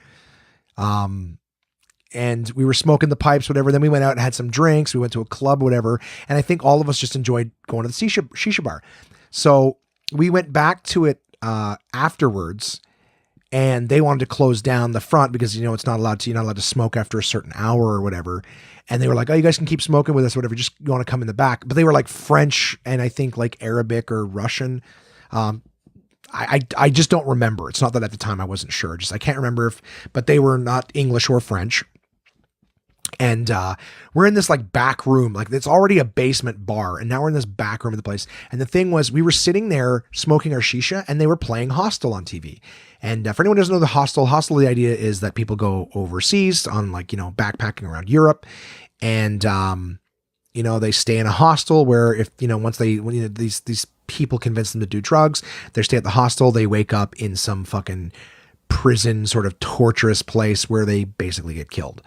And we were smoking the pipes, whatever. Then we went out and had some drinks. We went to a club, whatever. And I think all of us just enjoyed going to the shisha bar. So we went back to it afterwards, and they wanted to close down the front because, you know, you're not allowed to smoke after a certain hour or whatever. And they were like, oh, you guys can keep smoking with us, whatever. Just you want to come in the back. But they were like French and I think like Arabic or Russian. I just don't remember. It's not that at the time I wasn't sure. I can't remember but they were not English or French. And we're in this like back room, like it's already a basement bar. And now we're in this back room of the place. And the thing was, we were sitting there smoking our shisha and they were playing Hostel on TV. And for anyone who doesn't know the Hostel, the idea is that people go overseas on like, backpacking around Europe. And, they stay in a hostel where if, these people convince them to do drugs, they stay at the hostel, they wake up in some fucking prison sort of torturous place where they basically get killed.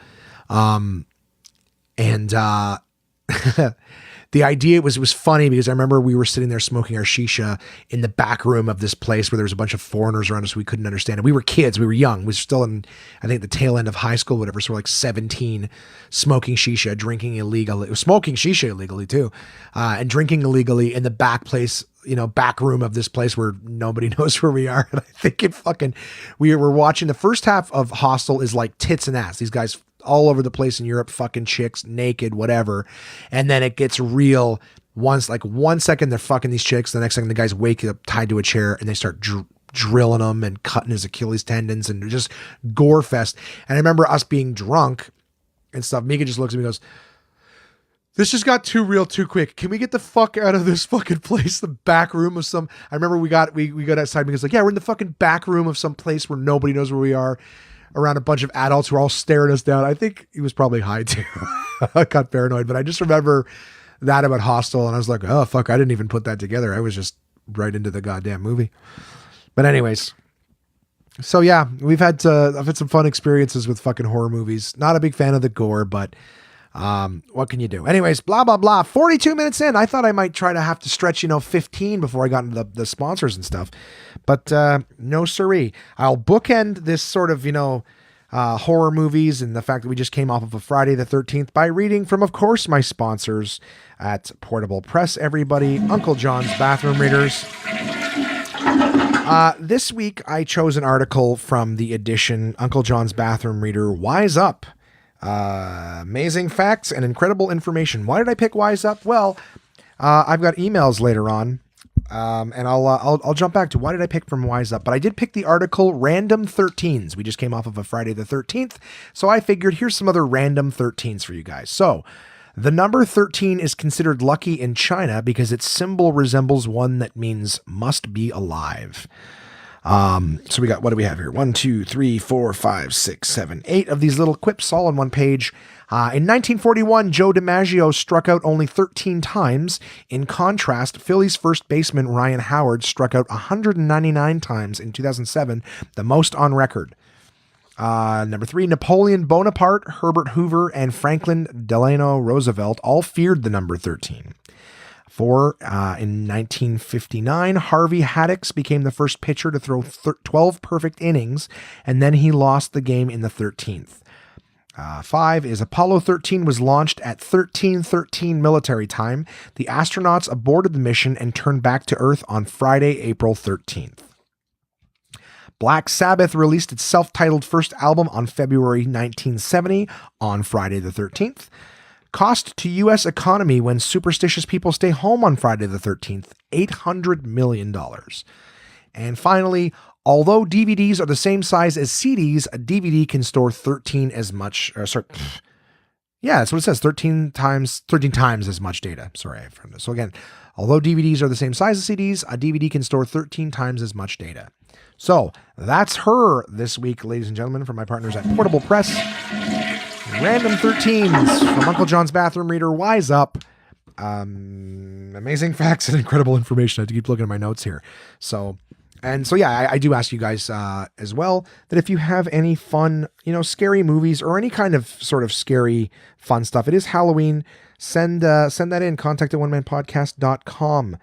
The idea was funny because I remember we were sitting there smoking our shisha in the back room of this place where there was a bunch of foreigners around us we couldn't understand. And we were kids, we were young. We were still in, I think, the tail end of high school, whatever. So we're like 17, smoking shisha, drinking illegally, smoking shisha illegally too, and drinking illegally in the back place, back room of this place where nobody knows where we are. And I think we were watching the first half of Hostel is like tits and ass. These guys all over the place in Europe, fucking chicks, naked, whatever. And then it gets real once, like 1 second they're fucking these chicks. The next second the guys wake up tied to a chair and they start drilling him and cutting his Achilles tendons and just gore fest. And I remember us being drunk and stuff. Mika just looks at me and goes, "This just got too real too quick. Can we get the fuck out of this fucking place? The back room of some," I remember we got outside because like, yeah, we're in the fucking back room of some place where nobody knows where we are, around a bunch of adults who are all staring us down. I think he was probably high too. I got paranoid, but I just remember that about Hostel. And I was like, oh fuck, I didn't even put that together. I was just right into the goddamn movie. But anyways, so yeah, I've had some fun experiences with fucking horror movies. Not a big fan of the gore, but what can you do? Anyways, blah, blah, blah. 42 minutes in. I thought I might try to have to stretch, 15 before I got into the sponsors and stuff, but, no siree. I'll bookend this sort of, horror movies and the fact that we just came off of a Friday the 13th by reading from, of course, my sponsors at Portable Press, everybody, Uncle John's Bathroom Readers. This week I chose an article from the edition Uncle John's Bathroom Reader, Wise Up. Amazing facts and incredible information. Why did I pick Wise Up? Well, I've got emails later on, and I'll jump back to why did I pick from Wise Up. But I did pick the article Random 13s. We just came off of a Friday the 13th, so I figured here's some other random 13s for you guys. So the number 13 is considered lucky in China because its symbol resembles one that means must be alive. So we got, what do we have here? 1, 2, 3, 4, 5, 6, 7, 8 of these little quips all on one page. In 1941, Joe DiMaggio struck out only 13 times. In contrast, Phillies first baseman Ryan Howard struck out 199 times in 2007, the most on record. Number 3, Napoleon Bonaparte, Herbert Hoover, and Franklin Delano Roosevelt all feared the number 13. 4, in 1959, Harvey Haddix became the first pitcher to throw 12 perfect innings, and then he lost the game in the 13th. 5 is Apollo 13 was launched at 1313 military time. The astronauts aborted the mission and turned back to Earth on Friday, April 13th. Black Sabbath released its self-titled first album on February 1970 on Friday the 13th. Cost to U.S. economy when superstitious people stay home on Friday the 13th, $800 million. And finally, although DVDs are the same size as CDs, a DVD can store 13 as much, yeah, that's what it says, 13 times as much data. Sorry, I found this. So again, although DVDs are the same size as CDs, a DVD can store 13 times as much data. So that's her this week, ladies and gentlemen, from my partners at Portable Press. Random 13s from Uncle John's Bathroom Reader, Wise Up. Amazing facts and incredible information. I have to keep looking at my notes here. So yeah, I do ask you guys as well that if you have any fun, scary movies or any kind of sort of scary fun stuff, it is Halloween. Send that in, contact@onemanpodcast.com.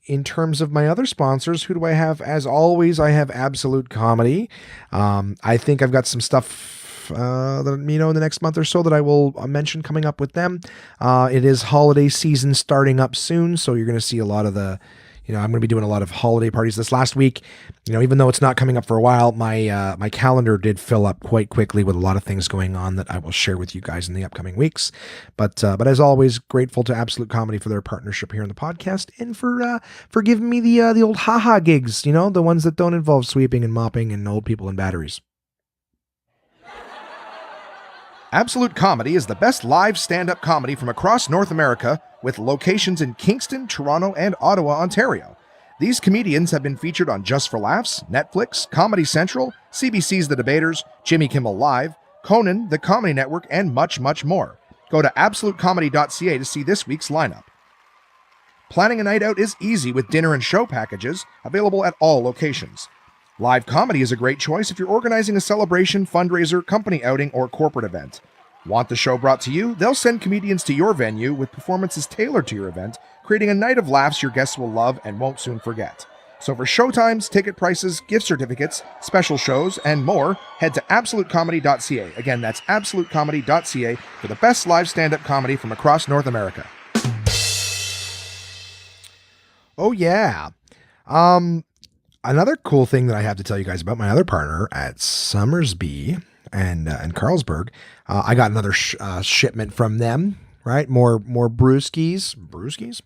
In terms of my other sponsors, who do I have? As always, I have Absolute Comedy. I think I've got some stuff that, in the next month or so that I will mention coming up with them. It is holiday season starting up soon, so you're going to see a lot of I'm going to be doing a lot of holiday parties this last week. Even though it's not coming up for a while, my calendar did fill up quite quickly with a lot of things going on that I will share with you guys in the upcoming weeks. But as always, grateful to Absolute Comedy for their partnership here on the podcast and for giving me the old haha gigs, the ones that don't involve sweeping and mopping and old people and batteries. Absolute Comedy is the best live stand-up comedy from across North America, with locations in Kingston, Toronto, and Ottawa, Ontario. These comedians have been featured on Just for Laughs, Netflix, Comedy Central, CBC's The Debaters, Jimmy Kimmel Live, Conan, The Comedy Network, and much, much more. Go to absolutecomedy.ca to see this week's lineup. Planning a night out is easy with dinner and show packages available at all locations. Live comedy is a great choice if you're organizing a celebration, fundraiser, company outing, or corporate event. Want the show brought to you? They'll send comedians to your venue with performances tailored to your event, creating a night of laughs your guests will love and won't soon forget. So for showtimes, ticket prices, gift certificates, special shows, and more, head to absolutecomedy.ca. Again, that's absolutecomedy.ca for the best live stand-up comedy from across North America. Oh, yeah. Another cool thing that I have to tell you guys about my other partner at Summersby and Carlsberg. I got another shipment from them, right? More brewskis.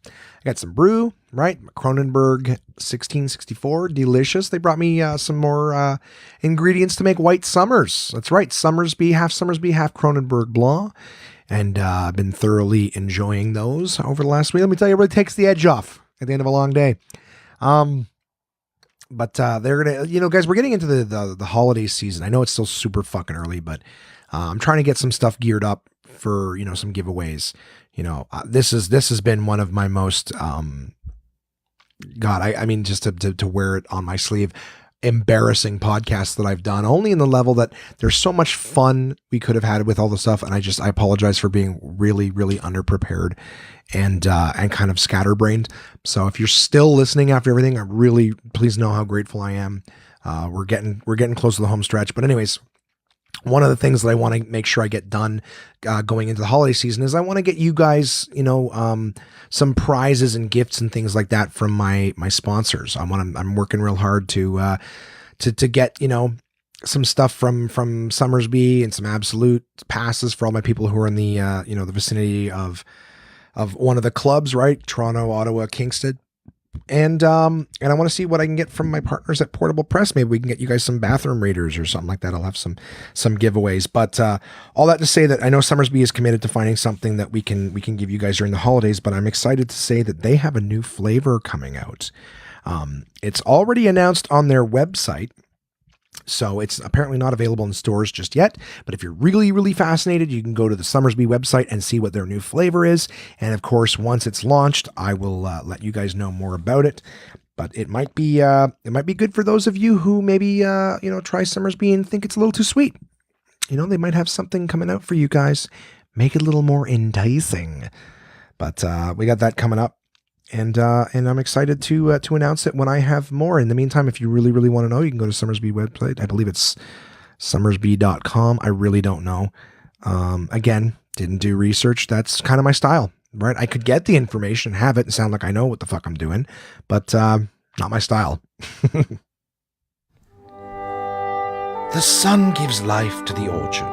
I got some brew, right? Kronenberg 1664, delicious. They brought me some more ingredients to make white summers. That's right, Summersby, half Kronenberg Blanc. And I've been thoroughly enjoying those over the last week. Let me tell you, it really takes the edge off at the end of a long day. But they're going to, guys, we're getting into the holiday season. I know it's still super fucking early, but I'm trying to get some stuff geared up for, some giveaways. This has been one of my most, just to wear it on my sleeve, embarrassing podcasts that I've done, only in the level that there's so much fun we could have had with all the stuff. And I apologize for being really, really underprepared and kind of scatterbrained. So if you're still listening after everything, please know how grateful I am. We're getting close to the home stretch, but anyways, one of the things that I want to make sure I get done going into the holiday season is I want to get you guys, some prizes and gifts and things like that from my sponsors. I'm working real hard to get, some stuff from Summersby and some Absolute passes for all my people who are in the, the vicinity of one of the clubs, right? Toronto, Ottawa, Kingston. And I want to see what I can get from my partners at Portable Press. Maybe we can get you guys some bathroom readers or something like that. I'll have some giveaways. But all that to say that I know Summersby is committed to finding something that we can give you guys during the holidays. But I'm excited to say that they have a new flavor coming out. It's already announced on their website. So it's apparently not available in stores just yet, but if you're really, really fascinated, you can go to the Summersby website and see what their new flavor is. And of course, once it's launched, I will let you guys know more about it. But it might be good for those of you who maybe try Summersby and think it's a little too sweet. They might have something coming out for you guys. Make it a little more enticing. But we got that coming up. And I'm excited to announce it when I have more. In the meantime, if you really, really want to know, you can go to Summersby website. I believe it's summersby.com. I really don't know. Again, didn't do research. That's kind of my style, right? I could get the information, have it, and sound like I know what the fuck I'm doing, but not my style. The sun gives life to the orchard.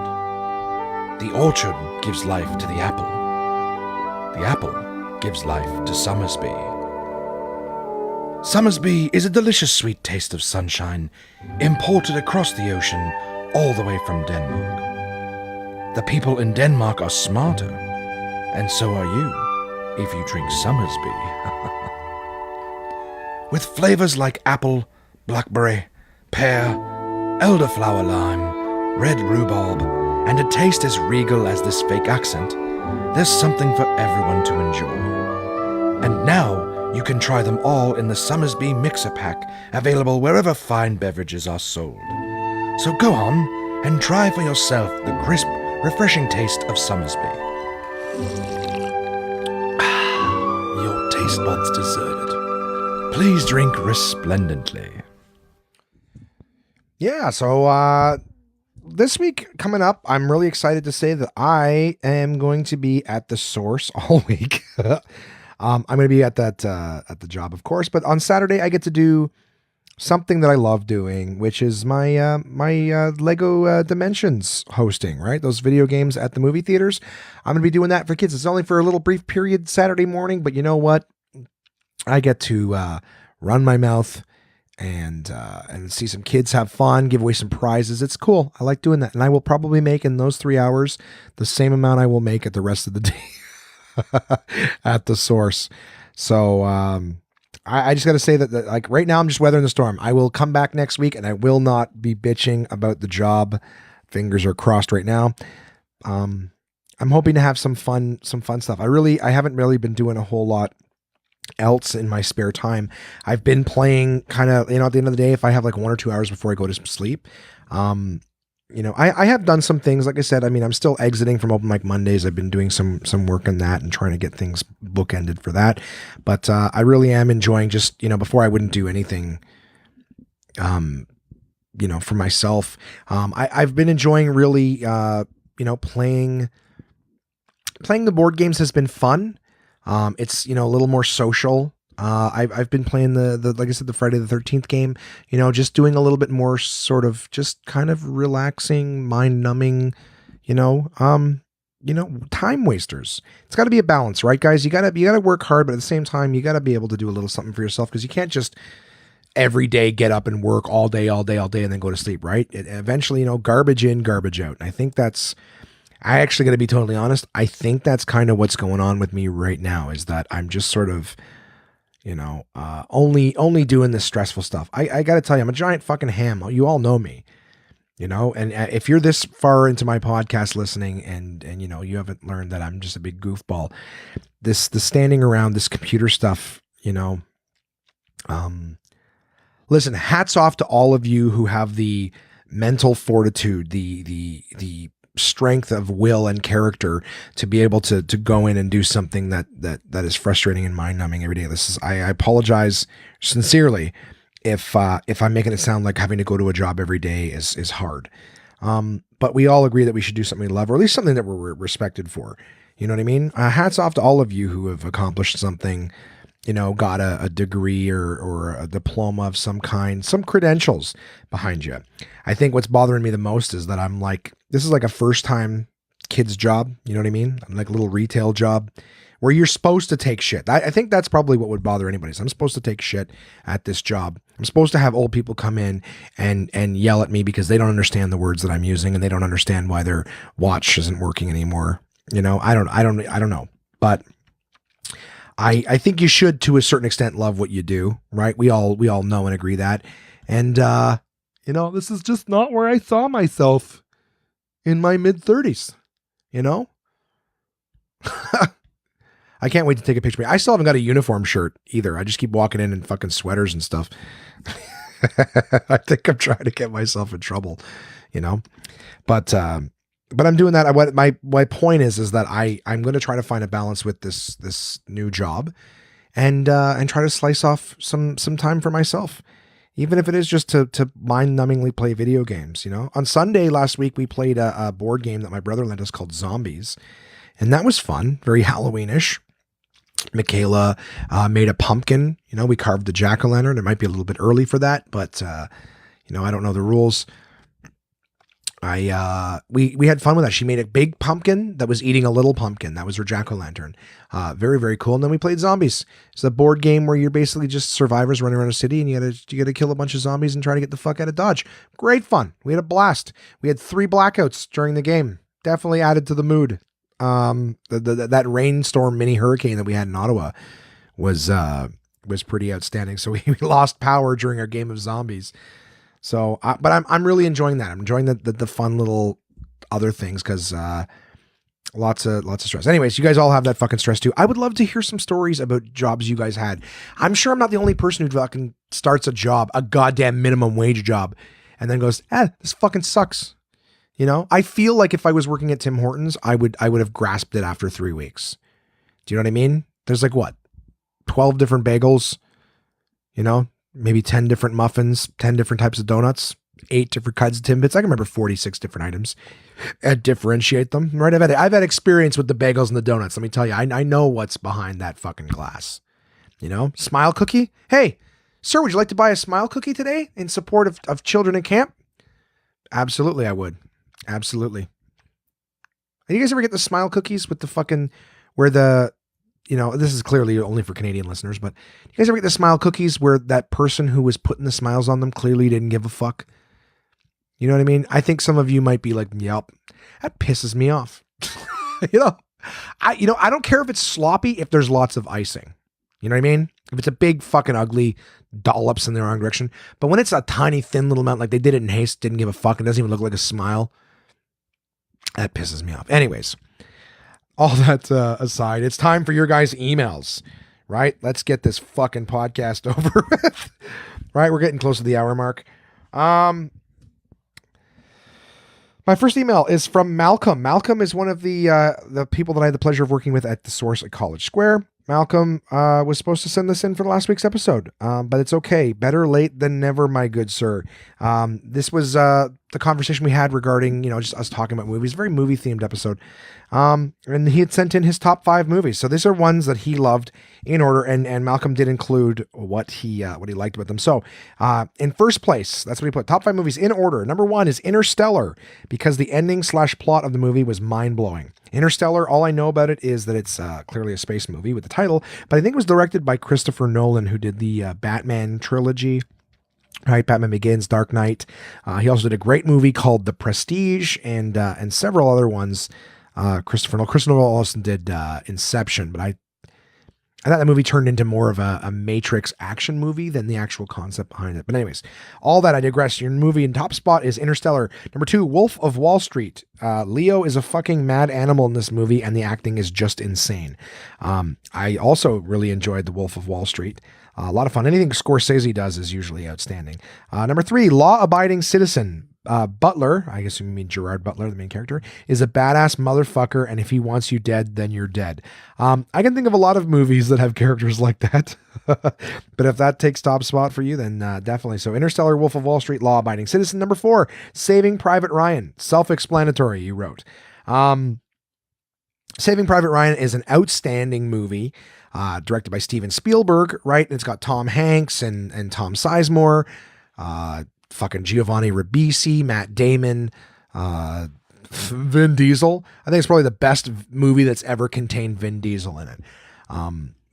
The orchard gives life to the apple. The apple gives life to Summersby. Summersby is a delicious sweet taste of sunshine, imported across the ocean, all the way from Denmark. The people in Denmark are smarter, and so are you, if you drink Summersby. With flavors like apple, blackberry, pear, elderflower lime, red rhubarb, and a taste as regal as this fake accent, there's something for everyone to enjoy. And now you can try them all in the Summersby Mixer Pack, available wherever fine beverages are sold. So go on and try for yourself the crisp, refreshing taste of Summersby. Your taste buds deserve it. Please drink resplendently. Yeah, so this week coming up, I'm really excited to say that I am going to be at the Source all week. I'm going to be at the job, of course, but on Saturday I get to do something that I love doing, which is my Lego Dimensions hosting, right? Those video games at the movie theaters. I'm going to be doing that for kids. It's only for a little brief period Saturday morning, but you know what? I get to run my mouth and see some kids have fun, give away some prizes. It's cool. I like doing that. And I will probably make in those 3 hours the same amount I will make at the rest of the day at the source. So I just got to say that like right now I'm just weathering the storm. I will come back next week and I will not be bitching about the job. Fingers are crossed right now. I'm hoping to have some fun stuff. I haven't really been doing a whole lot else in my spare time. I've been playing kind of, at the end of the day, if I have like 1 or 2 hours before I go to sleep, I have done some things. Like I said, I mean, I'm still exiting from Open Mic Mondays. I've been doing some work on that and trying to get things bookended for that. But I really am enjoying just, before I wouldn't do anything, for myself. I've been enjoying really, playing the board games has been fun. It's, a little more social. I've been playing the like I said, the Friday the 13th game, just doing a little bit more sort of just kind of relaxing, mind numbing, time wasters. It's got to be a balance, right, guys? You gotta work hard, but at the same time, you gotta be able to do a little something for yourself, because you can't just every day get up and work all day, and then go to sleep, right? Eventually, garbage in, garbage out. And I think I actually got to be totally honest. I think that's kind of what's going on with me right now, is that I'm just sort of, only doing this stressful stuff. I got to tell you, I'm a giant fucking ham. You all know me, and if you're this far into my podcast listening and you haven't learned that I'm just a big goofball, the standing around this computer stuff, listen, hats off to all of you who have the mental fortitude, the strength of will and character to be able to go in and do something that is frustrating and mind numbing every day. I apologize sincerely if I'm making it sound like having to go to a job every day is hard. But we all agree that we should do something we love, or at least something that we're respected for. You know what I mean? Hats off to all of you who have accomplished something, got a degree or a diploma of some kind, some credentials behind you. I think what's bothering me the most is that I'm like, this is like a first time kid's job. You know what I mean? I'm like a little retail job where you're supposed to take shit. I think that's probably what would bother anybody. So I'm supposed to take shit at this job. I'm supposed to have old people come in and yell at me because they don't understand the words that I'm using, and they don't understand why their watch isn't working anymore. I don't know. But I think you should, to a certain extent, love what you do, right? We all know and agree that. And, this is just not where I saw myself in my mid-30s, I can't wait to take a picture. I still haven't got a uniform shirt either. I just keep walking in fucking sweaters and stuff. I think I'm trying to get myself in trouble, but I'm doing that. What my point is that I'm going to try to find a balance with this new job, and try to slice off some time for myself, even if it is just to mind-numbingly play video games. On Sunday last week we played a board game that my brother lent us called Zombies, and that was fun, very Halloweenish. Michaela made a pumpkin. We carved the jack-o'-lantern. It might be a little bit early for that, but I don't know the rules. We had fun with that. She made a big pumpkin that was eating a little pumpkin. That was her jack-o'-lantern. Very, very cool. And then we played Zombies. It's a board game where you're basically just survivors running around a city, and you got to kill a bunch of zombies and try to get the fuck out of Dodge. Great fun. We had a blast. We had 3 blackouts during the game. Definitely added to the mood. That rainstorm mini hurricane that we had in Ottawa was pretty outstanding. So we lost power during our game of Zombies. So, but I'm really enjoying that. I'm enjoying the fun little other things, because lots of stress. Anyways, you guys all have that fucking stress too. I would love to hear some stories about jobs you guys had. I'm sure I'm not the only person who fucking starts a job, a goddamn minimum wage job, and then goes, this fucking sucks. I feel like if I was working at Tim Hortons, I would have grasped it after 3 weeks. Do you know what I mean? There's like 12 different bagels, maybe 10 different muffins, 10 different types of donuts, 8 different kinds of Timbits. I can remember 46 different items and differentiate them, right? I've had experience with the bagels and the donuts. Let me tell you, I know what's behind that fucking glass. Smile cookie. Hey, sir, would you like to buy a smile cookie today in support of children in camp? Absolutely, I would. Absolutely. And you guys ever get the smile cookies with the fucking, where this is clearly only for Canadian listeners, but you guys ever get the smile cookies where that person who was putting the smiles on them clearly didn't give a fuck? You know what I mean? I think some of you might be like, yep, that pisses me off. I don't care if it's sloppy if there's lots of icing. You know what I mean? If it's a big fucking ugly dollops in the wrong direction. But when it's a tiny thin little amount, like they did it in haste, didn't give a fuck, and doesn't even look like a smile, that pisses me off. Anyways, all that aside, it's time for your guys' emails, right? Let's get this fucking podcast over with. Right? We're getting close to the hour mark. My first email is from Malcolm. Malcolm is one of the people that I had the pleasure of working with at the Source at College Square. Malcolm was supposed to send this in for last week's episode, but it's okay. Better late than never, my good sir. This was the conversation we had regarding, just us talking about movies. Very movie-themed episode. And he had sent in his top 5 movies. So these are ones that he loved in order, and Malcolm did include what he liked about them. So in first place, that's what he put. Top 5 movies in order. Number 1 is Interstellar, because the ending/plot of the movie was mind-blowing. Interstellar, all I know about it is that it's clearly a space movie with the title, but I think it was directed by Christopher Nolan, who did the Batman trilogy. Right, Batman Begins, Dark Knight. He also did a great movie called The Prestige and several other ones. Christopher Nolan also did Inception, but I thought that movie turned into more of a Matrix action movie than the actual concept behind it. But anyways, all that I digress. Your movie in top spot is Interstellar. Number 2, Wolf of Wall Street. Leo is a fucking mad animal in this movie, and the acting is just insane. I also really enjoyed The Wolf of Wall Street. A lot of fun. Anything Scorsese does is usually outstanding. Number 3, Law Abiding Citizen. Butler, I guess you mean Gerard Butler, the main character, is a badass motherfucker, and if he wants you dead, then you're dead. I can think of a lot of movies that have characters like that, but if that takes top spot for you, then definitely. So Interstellar, Wolf of Wall Street, Law Abiding Citizen. Number 4, Saving Private Ryan. Self-explanatory, you wrote. Saving Private Ryan is an outstanding movie, directed by Steven Spielberg, right? And it's got Tom Hanks and Tom Sizemore, fucking Giovanni Ribisi, Matt Damon, Vin Diesel. I think it's probably the best movie that's ever contained Vin Diesel in it.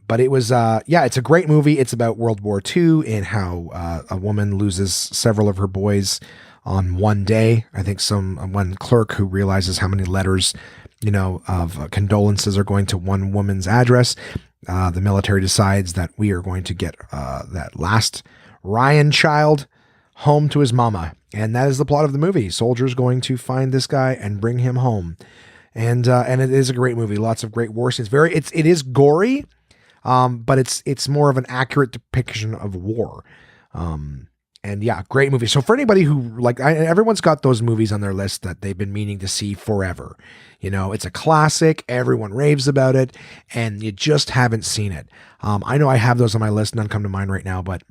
But it was, it's a great movie. It's about World War II and how a woman loses several of her boys on one day. I think one clerk who realizes how many letters, of condolences are going to one woman's address. The military decides that we are going to get that last Ryan child home to his mama. And that is the plot of the movie. Soldiers going to find this guy and bring him home. And it is a great movie. Lots of great war scenes. It is gory, but it's more of an accurate depiction of war. And yeah, great movie. So for anybody who everyone's got those movies on their list that they've been meaning to see forever. It's a classic. Everyone raves about it, and you just haven't seen it. I know I have those on my list. None come to mind right now, but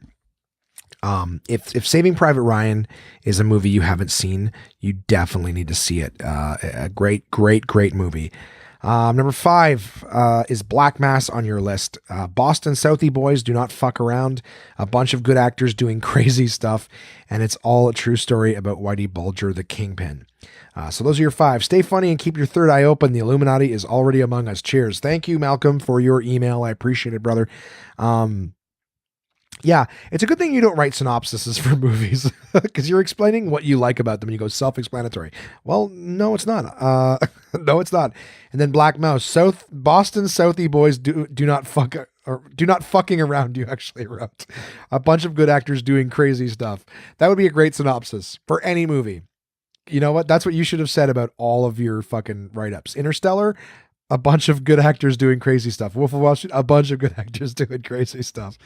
if Saving Private Ryan is a movie you haven't seen, you definitely need to see it. A great movie. Number 5 is Black Mass on your list. Boston Southie boys do not fuck around. A bunch of good actors doing crazy stuff, and it's all a true story about Whitey Bulger, the Kingpin. So those are your 5. Stay funny and keep your third eye open. The Illuminati is already among us. Cheers. Thank you, Malcolm, for your email. I appreciate it, brother. Yeah, it's a good thing you don't write synopsises for movies because you're explaining what you like about them and you go self-explanatory. Well, no, it's not. No, it's not. And then Black Mouse, Boston Southie boys do not fuck or do not fucking around. You actually wrote a bunch of good actors doing crazy stuff. That would be a great synopsis for any movie. You know what? That's what you should have said about all of your fucking write-ups. Interstellar, a bunch of good actors doing crazy stuff. Wolf of Wall Street, a bunch of good actors doing crazy stuff.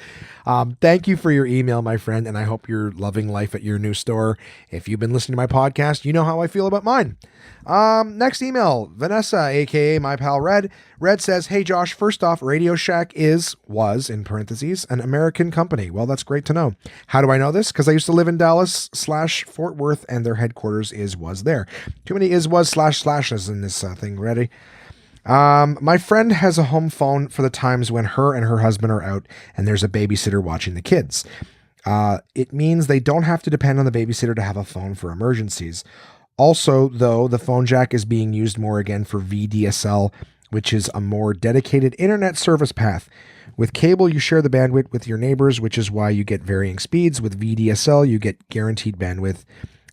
Thank you for your email, my friend, and I hope you're loving life at your new store. If you've been listening to my podcast, you know how I feel about mine. Next email, Vanessa, aka my pal Red. Red says, "Hey Josh, first off, Radio Shack was, in parentheses, an American company." Well, that's great to know. How do I know this? Because I used to live in Dallas/Fort Worth, and their headquarters was there. Too many //slashes in this thing. Ready? My friend has a home phone for the times when her and her husband are out and there's a babysitter watching the kids. It means they don't have to depend on the babysitter to have a phone for emergencies. Also, though, the phone jack is being used more again for VDSL which is a more dedicated internet service path. With cable, you share the bandwidth with your neighbors, which is why you get varying speeds. With VDSL, you get guaranteed bandwidth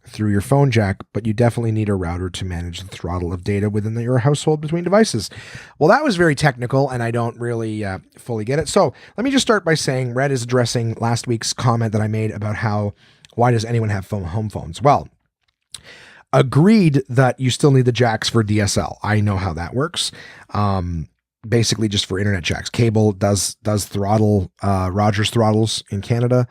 through your phone jack, but you definitely need a router to manage the throttle of data within your household between devices. Well, that was very technical, and I don't really fully get it. So let me just start by saying Red is addressing last week's comment that I made about why does anyone have home phones? Well, agreed that you still need the jacks for DSL. I know how that works. Basically just for internet jacks. Cable does throttle, Rogers throttles in Canada.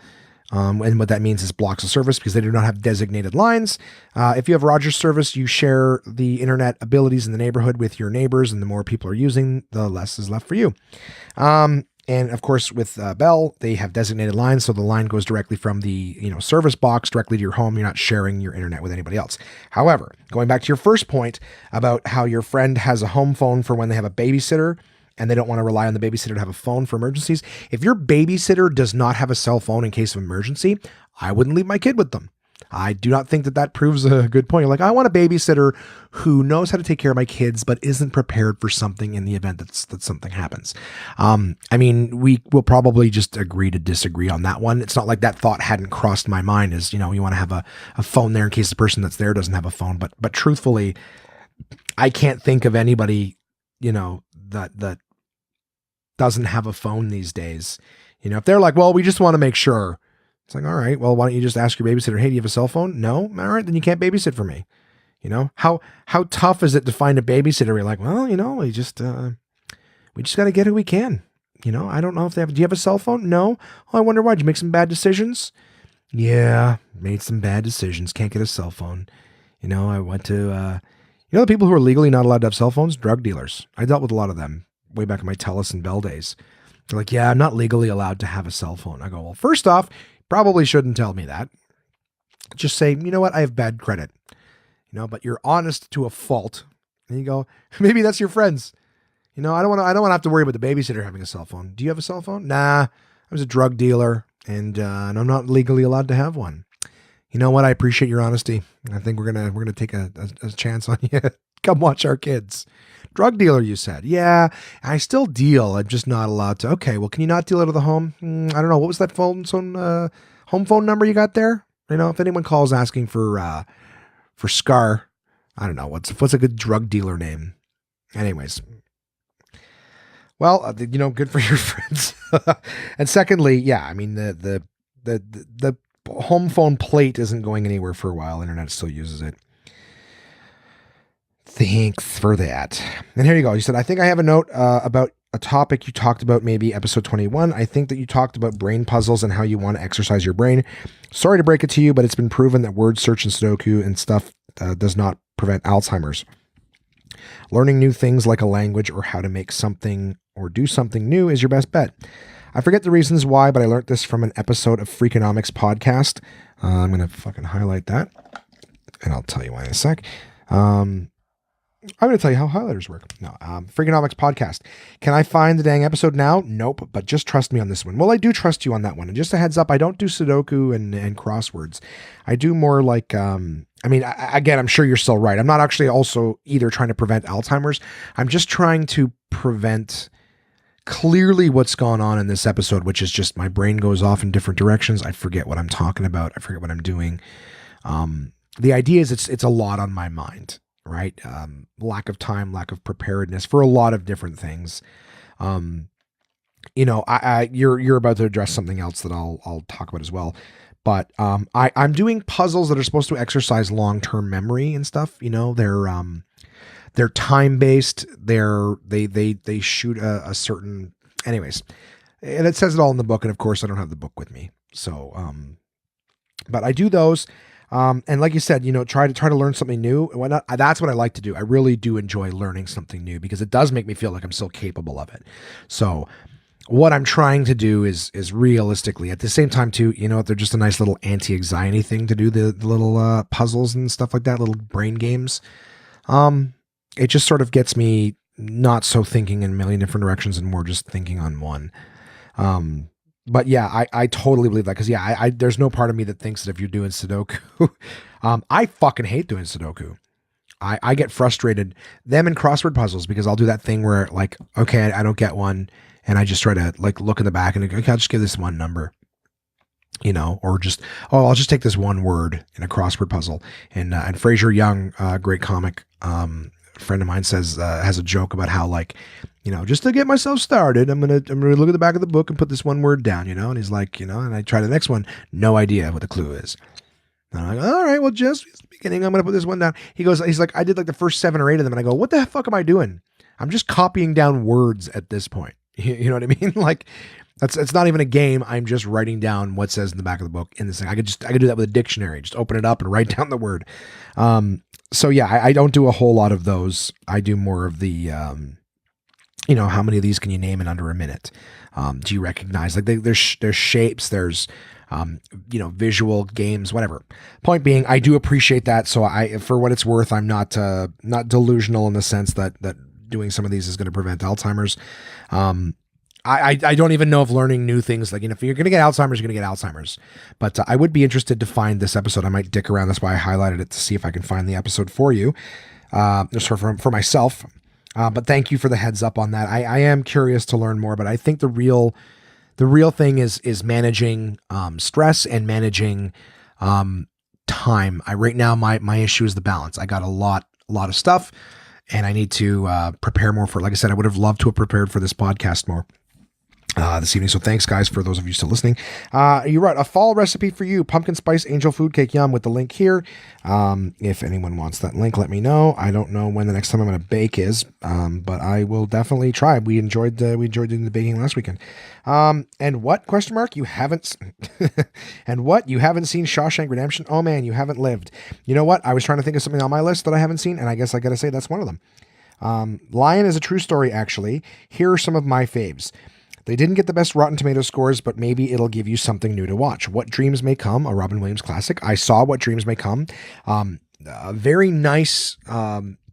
And what that means is blocks of service because they do not have designated lines. If you have Rogers service, you share the internet abilities in the neighborhood with your neighbors, and the more people are using, the less is left for you. And of course, with Bell, they have designated lines, so the line goes directly from the service box directly to your home. You're not sharing your internet with anybody else. However, going back to your first point about how your friend has a home phone for when they have a babysitter, and they don't want to rely on the babysitter to have a phone for emergencies. If your babysitter does not have a cell phone in case of emergency, I wouldn't leave my kid with them. I do not think that proves a good point. You're like, I want a babysitter who knows how to take care of my kids, but isn't prepared for something in the event that something happens. I mean, we will probably just agree to disagree on that one. It's not like that thought hadn't crossed my mind as, you want to have a phone there in case the person that's there doesn't have a phone. But truthfully, I can't think of anybody, that doesn't have a phone these days. If they're like, well, we just want to make sure. It's like, all right, well, why don't you just ask your babysitter, hey, do you have a cell phone? No? All right, then you can't babysit for me. How tough is it to find a babysitter? You're like, well, we just got to get who we can. I don't know if do you have a cell phone? No. Oh, I wonder why. Did you make some bad decisions? Yeah, made some bad decisions. Can't get a cell phone. I went to, the people who are legally not allowed to have cell phones, drug dealers. I dealt with a lot of them way back in my TELUS and Bell days. They're like, yeah, I'm not legally allowed to have a cell phone. I go, well, first off, probably shouldn't tell me that. Just say, you know what? I have bad credit, but you're honest to a fault. And you go, maybe that's your friends. I don't want to have to worry about the babysitter having a cell phone. Do you have a cell phone? Nah, I was a drug dealer and I'm not legally allowed to have one. You know what? I appreciate your honesty. I think we're going to take a chance on you. Come watch our kids. Drug dealer, you said. Yeah, I still deal. I'm just not allowed to. Okay, well, can you not deal out of the home? I don't know. What was that home phone number you got there? If anyone calls asking for Scar, I don't know. What's a good drug dealer name? Anyways. Well, good for your friends. And secondly, yeah, I mean, the home phone plate isn't going anywhere for a while. Internet still uses it. Thanks for that. And here you go. You said, I think I have a note about a topic you talked about, maybe episode 21. I think that you talked about brain puzzles and how you want to exercise your brain. Sorry to break it to you, but it's been proven that word search and Sudoku and stuff does not prevent Alzheimer's. Learning new things like a language or how to make something or do something new is your best bet. I forget the reasons why, but I learned this from an episode of Freakonomics podcast. I'm going to fucking highlight that, and I'll tell you why in a sec. I'm going to tell you how highlighters work. No, Freakonomics podcast. Can I find the dang episode now? Nope, but just trust me on this one. Well, I do trust you on that one. And just a heads up, I don't do Sudoku and crosswords. I do more like, again, I'm sure you're still right. I'm not actually also either trying to prevent Alzheimer's. I'm just trying to prevent clearly what's gone on in this episode, which is just my brain goes off in different directions. I forget what I'm talking about. I forget what I'm doing. The idea is it's a lot on my mind. Right? Lack of time, lack of preparedness for a lot of different things. You're about to address something else that I'll talk about as well. But I'm doing puzzles that are supposed to exercise long-term memory and stuff. They're time-based. They shoot a certain. Anyways, and it says it all in the book. And of course, I don't have the book with me. So, but I do those. And like you said, try to learn something new and whatnot. That's what I like to do. I really do enjoy learning something new because it does make me feel like I'm still capable of it. So what I'm trying to do is realistically at the same time too, they're just a nice little anti-anxiety thing to do the little, puzzles and stuff like that, little brain games. It just sort of gets me not so thinking in a million different directions and more just thinking on one. But yeah, I totally believe that because yeah, there's no part of me that thinks that if you're doing Sudoku, I fucking hate doing Sudoku. I get frustrated them in crossword puzzles because I'll do that thing where like, okay, I don't get one. And I just try to like look in the back and okay, I'll just give this one number, or just, I'll just take this one word in a crossword puzzle. And Fraser Young, great comic, friend of mine says, has a joke about how like, just to get myself started, I'm going to look at the back of the book and put this one word down, and he's like, and I try the next one, no idea what the clue is. And I'm like, all right, well, just at the beginning, I'm going to put this one down. He's like, I did like the first 7 or 8 of them. And I go, what the fuck am I doing? I'm just copying down words at this point. You know what I mean? Like it's not even a game. I'm just writing down what says in the back of the book in this thing. I could do that with a dictionary, just open it up and write down the word. So yeah, I don't do a whole lot of those. I do more of the, how many of these can you name in under a minute? Do you recognize like there's shapes, there's, visual games, whatever. Point being, I do appreciate that. So for what it's worth, I'm not delusional in the sense that doing some of these is going to prevent Alzheimer's. I don't even know if learning new things, like, if you're going to get Alzheimer's, you're going to get Alzheimer's. But I would be interested to find this episode. I might dick around. That's why I highlighted it to see if I can find the episode for you, just for myself. But thank you for the heads up on that. I am curious to learn more, but I think the real thing is managing stress and managing time. Right now, my issue is the balance. I got a lot of stuff. And I need to prepare more for it. Like I said, I would have loved to have prepared for this podcast more this evening. So thanks, guys, for those of you still listening. You're right. A fall recipe for you. Pumpkin spice angel food cake. Yum, with the link here. If anyone wants that link, let me know. I don't know when the next time I'm going to bake is, but I will definitely try. We enjoyed doing the baking last weekend. And what, question mark, you haven't, and what, you haven't seen Shawshank Redemption? Oh man, you haven't lived. You know what? I was trying to think of something on my list that I haven't seen, and I guess I got to say that's one of them. Lion is a true story, actually. Here are some of my faves. They didn't get the best Rotten Tomatoes scores, but maybe it'll give you something new to watch. What Dreams May Come, a Robin Williams classic. I saw What Dreams May Come. A very nice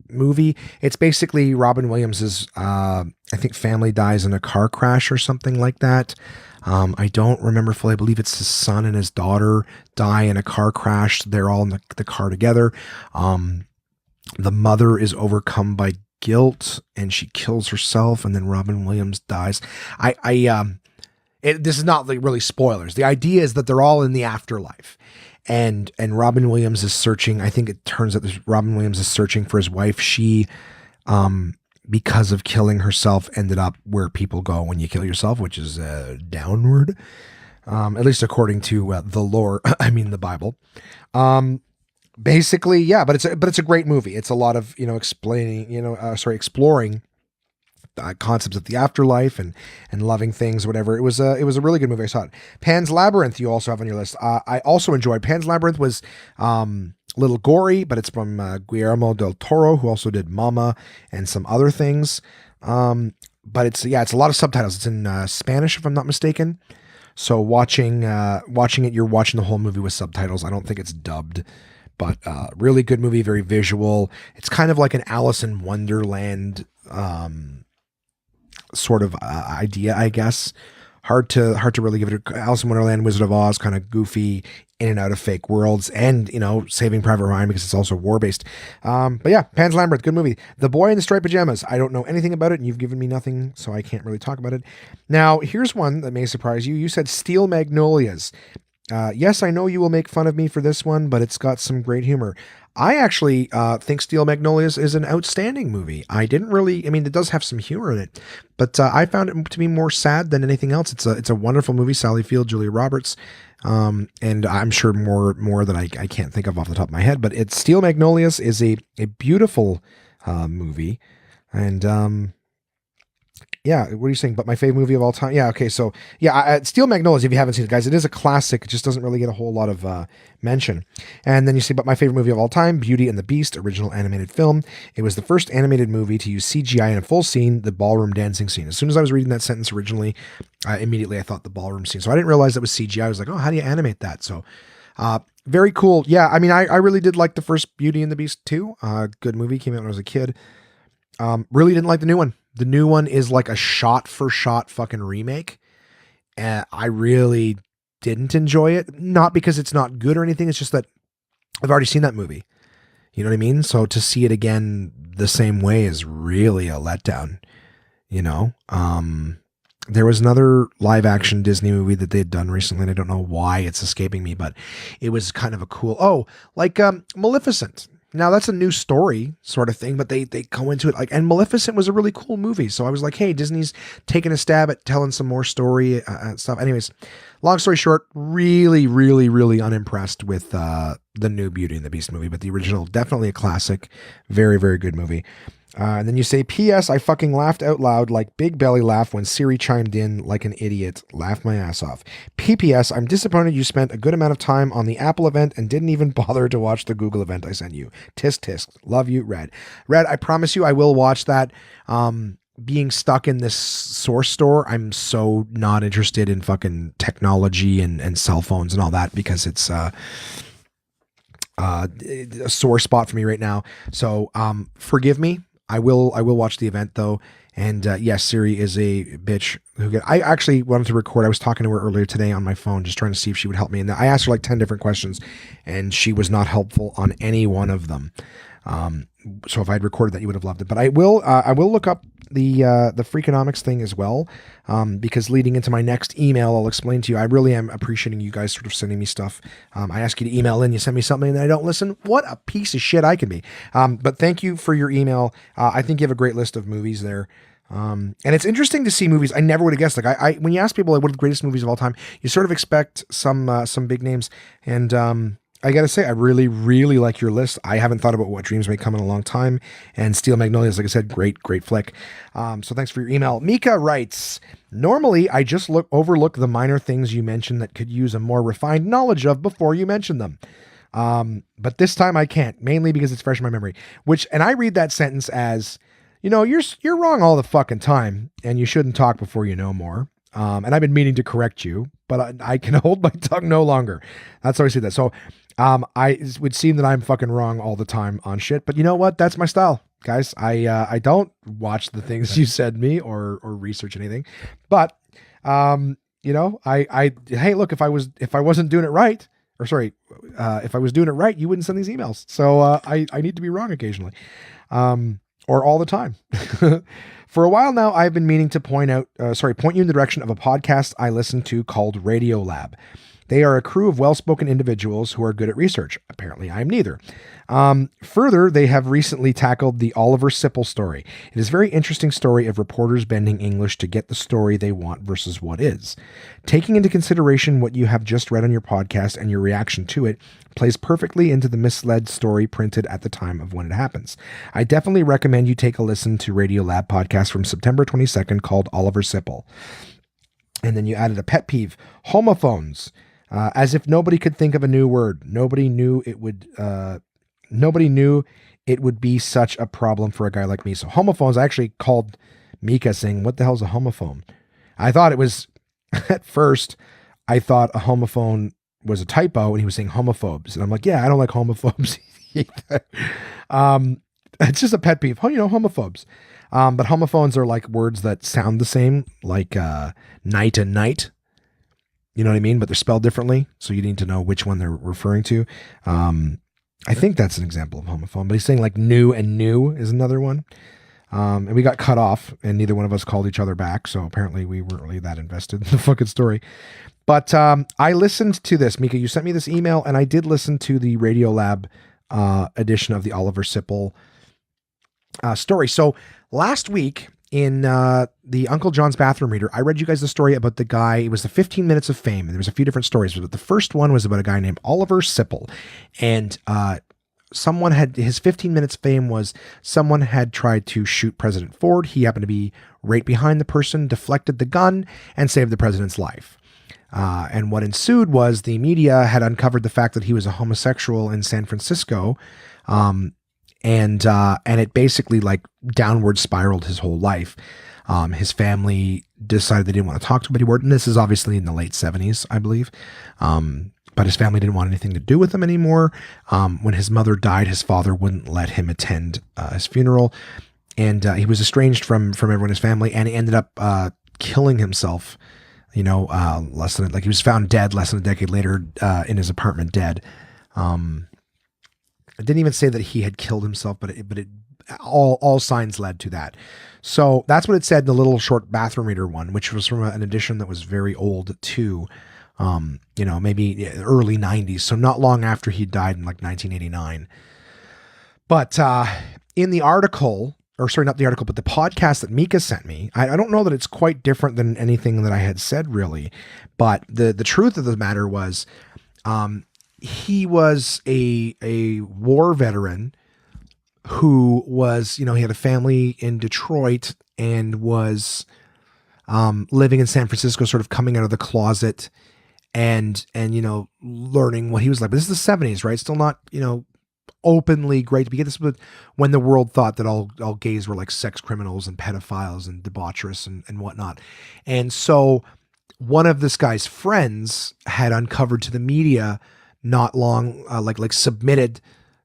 movie. It's basically Robin Williams's, I think, family dies in a car crash or something like that. I don't remember fully. I believe it's his son and his daughter die in a car crash. They're all in the car together. The mother is overcome by guilt and she kills herself, and then Robin Williams dies. This is not like really spoilers. The idea is that they're all in the afterlife, and Robin Williams is searching. I think it turns out that Robin Williams is searching for his wife. She, because of killing herself, ended up where people go when you kill yourself, which is downward, at least according to the lore. I mean, the Bible. Basically, yeah, but it's a great movie. It's a lot of, exploring concepts of the afterlife and loving things, whatever. It was a really good movie. I saw it. Pan's Labyrinth, you also have on your list. I also enjoyed Pan's Labyrinth. Was a little gory, but it's from Guillermo del Toro, who also did Mama and some other things. But it's a lot of subtitles. It's in Spanish, if I'm not mistaken. So watching it, you're watching the whole movie with subtitles. I don't think it's dubbed. But really good movie, very visual. It's kind of like an Alice in Wonderland sort of idea, I guess. Hard to really give it Alice in Wonderland, Wizard of Oz, kind of goofy, in and out of fake worlds, and Saving Private Ryan because it's also war based. But yeah, Pan's Labyrinth, good movie. The Boy in the Striped Pajamas. I don't know anything about it, and you've given me nothing, so I can't really talk about it. Now, here's one that may surprise you. You said Steel Magnolias. Yes, I know you will make fun of me for this one, but it's got some great humor. I actually think Steel Magnolias is an outstanding movie. It does have some humor in it, but I found it to be more sad than anything else. It's a wonderful movie. Sally Field, Julia Roberts, and I'm sure more that I can't think of off the top of my head, but Steel Magnolias is a beautiful movie, and yeah, what are you saying? But my favorite movie of all time? Yeah, okay, so yeah, Steel Magnolias, if you haven't seen it, guys, it is a classic. It just doesn't really get a whole lot of mention. And then you see, but my favorite movie of all time, Beauty and the Beast, original animated film. It was the first animated movie to use CGI in a full scene, the ballroom dancing scene. As soon as I was reading that sentence originally, immediately I thought the ballroom scene. So I didn't realize that was CGI. I was like, oh, how do you animate that? So very cool. Yeah, I mean, I really did like the first Beauty and the Beast too. Good movie, came out when I was a kid. Really didn't like the new one. The new one is like a shot-for-shot fucking remake. I really didn't enjoy it. Not because it's not good or anything. It's just that I've already seen that movie. You know what I mean? So to see it again the same way is really a letdown, you know? There was another live action Disney movie that they had done recently, and I don't know why it's escaping me, but it was kind of a cool, Maleficent. Now that's a new story sort of thing, but they go into it and Maleficent was a really cool movie. So I was like, hey, Disney's taking a stab at telling some more story stuff. Anyways, long story short, really, really, really unimpressed with the new Beauty and the Beast movie, but the original, definitely a classic. Very, very good movie. And then you say, P.S. I fucking laughed out loud like big belly laugh when Siri chimed in like an idiot. Laughed my ass off. P.P.S. I'm disappointed you spent a good amount of time on the Apple event and didn't even bother to watch the Google event I sent you. Tisk tisk. Love you, Red. Red, I promise you I will watch that. Being stuck in this Source store, I'm so not interested in fucking technology and cell phones and all that because it's a sore spot for me right now. So forgive me. I will watch the event though. And yes, Siri is a bitch. I actually wanted to record. I was talking to her earlier today on my phone, just trying to see if she would help me. And I asked her like 10 different questions and she was not helpful on any one of them. So if I'd recorded that, you would have loved it. But I will look up the Freakonomics thing as well, because leading into my next email, I'll explain to you. I really am appreciating you guys sort of sending me stuff. I ask you to email in, you send me something, and I don't listen. What a piece of shit I can be. But thank you for your email. I think you have a great list of movies there. And it's interesting to see movies I never would have guessed. Like when you ask people like what are the greatest movies of all time, you sort of expect some big names, and I gotta say, I really, really like your list. I haven't thought about What Dreams May Come in a long time. And Steel Magnolias, like I said, great flick. So thanks for your email. Mika writes, normally I just overlook the minor things you mention that could use a more refined knowledge of before you mention them. But this time I can't, mainly because it's fresh in my memory. And I read that sentence as, you're wrong all the fucking time, and you shouldn't talk before you know more. And I've been meaning to correct you, but I can hold my tongue no longer. That's how I see that. So it would seem that I'm fucking wrong all the time on shit, but you know what? That's my style, guys. I don't watch the things you said me or research anything, but hey, look, if I wasn't doing it right, if I was doing it right, you wouldn't send these emails. So I need to be wrong occasionally, or all the time. For a while now, I've been meaning to point you in the direction of a podcast I listen to called Radio Lab. They are a crew of well-spoken individuals who are good at research. Apparently, I am neither. Further, they have recently tackled the Oliver Sipple story. It is a very interesting story of reporters bending English to get the story they want versus what is. Taking into consideration what you have just read on your podcast and your reaction to it, plays perfectly into the misled story printed at the time of when it happens. I definitely recommend you take a listen to Radio Lab podcast from September 22nd called Oliver Sipple. And then you added a pet peeve, homophones. As if nobody could think of a new word. Nobody knew it would be such a problem for a guy like me. So homophones, I actually called Mika saying, what the hell's a homophone? I thought it was, at first, I thought a homophone was a typo and he was saying homophobes. And I'm like, yeah, I don't like homophobes either. It's just a pet peeve. Homophobes. But homophones are like words that sound the same, like night and night. You know what I mean? But they're spelled differently. So you need to know which one they're referring to. I think that's an example of homophone, but he's saying like new and new is another one. And we got cut off and neither one of us called each other back. So apparently we weren't really that invested in the fucking story. But I listened to this. Mika, you sent me this email and I did listen to the Radio Lab edition of the Oliver Sipple story. So last week, in the Uncle John's Bathroom Reader, I read you guys the story about the guy. It was the 15 Minutes of Fame. And there was a few different stories, but the first one was about a guy named Oliver Sipple. And his 15 Minutes fame was someone had tried to shoot President Ford. He happened to be right behind the person, deflected the gun, and saved the president's life. And what ensued was the media had uncovered the fact that he was a homosexual in San Francisco. And it basically like downward spiraled his whole life. His family decided they didn't want to talk to him anymore. And this is obviously in the late 70s, I believe. But his family didn't want anything to do with him anymore. When his mother died, his father wouldn't let him attend his funeral. And he was estranged from everyone in his family. And he ended up killing himself, he was found dead less than a decade later in his apartment dead. It didn't even say that he had killed himself, but all signs led to that. So that's what it said in the little short bathroom reader one, which was from an edition that was very old too. Maybe early 90s. So not long after he died in like 1989. But in the article, or sorry, not the article, but the podcast that Mika sent me, I don't know that it's quite different than anything that I had said really. But the truth of the matter was, he was a war veteran who was, he had a family in Detroit and was living in San Francisco, sort of coming out of the closet and learning what he was like. But this is the 70s, right? Still not, openly great to begin this with, when the world thought that all gays were like sex criminals and pedophiles and debaucherous and whatnot. And so one of this guy's friends had uncovered to the media not long, submitted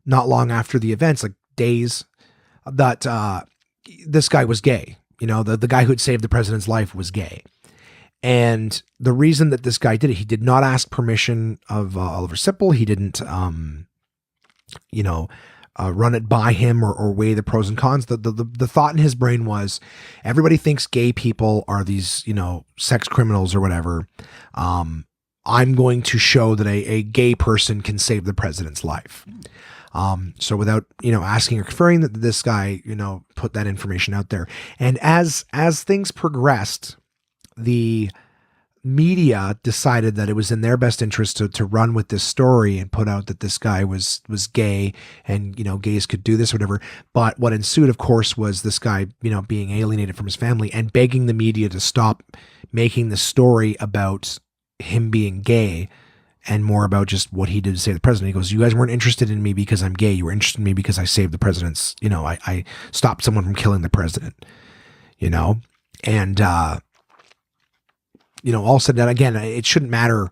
not long after the events, like days, that this guy was gay. The guy who had saved the president's life was gay. And the reason that this guy did it, he did not ask permission of Oliver Sipple. He didn't, run it by him or weigh the pros and cons. The thought in his brain was, everybody thinks gay people are these, sex criminals or whatever. I'm going to show that a gay person can save the president's life. So without, asking or conferring, that this guy, put that information out there. And as things progressed, the media decided that it was in their best interest to run with this story and put out that this guy was gay and, gays could do this, whatever. But what ensued, of course, was this guy, being alienated from his family and begging the media to stop making the story about him being gay and more about just what he did to save the president. He goes, you guys weren't interested in me because I'm gay. You were interested in me because I saved the president's, I stopped someone from killing the president, and, all said that, again, it shouldn't matter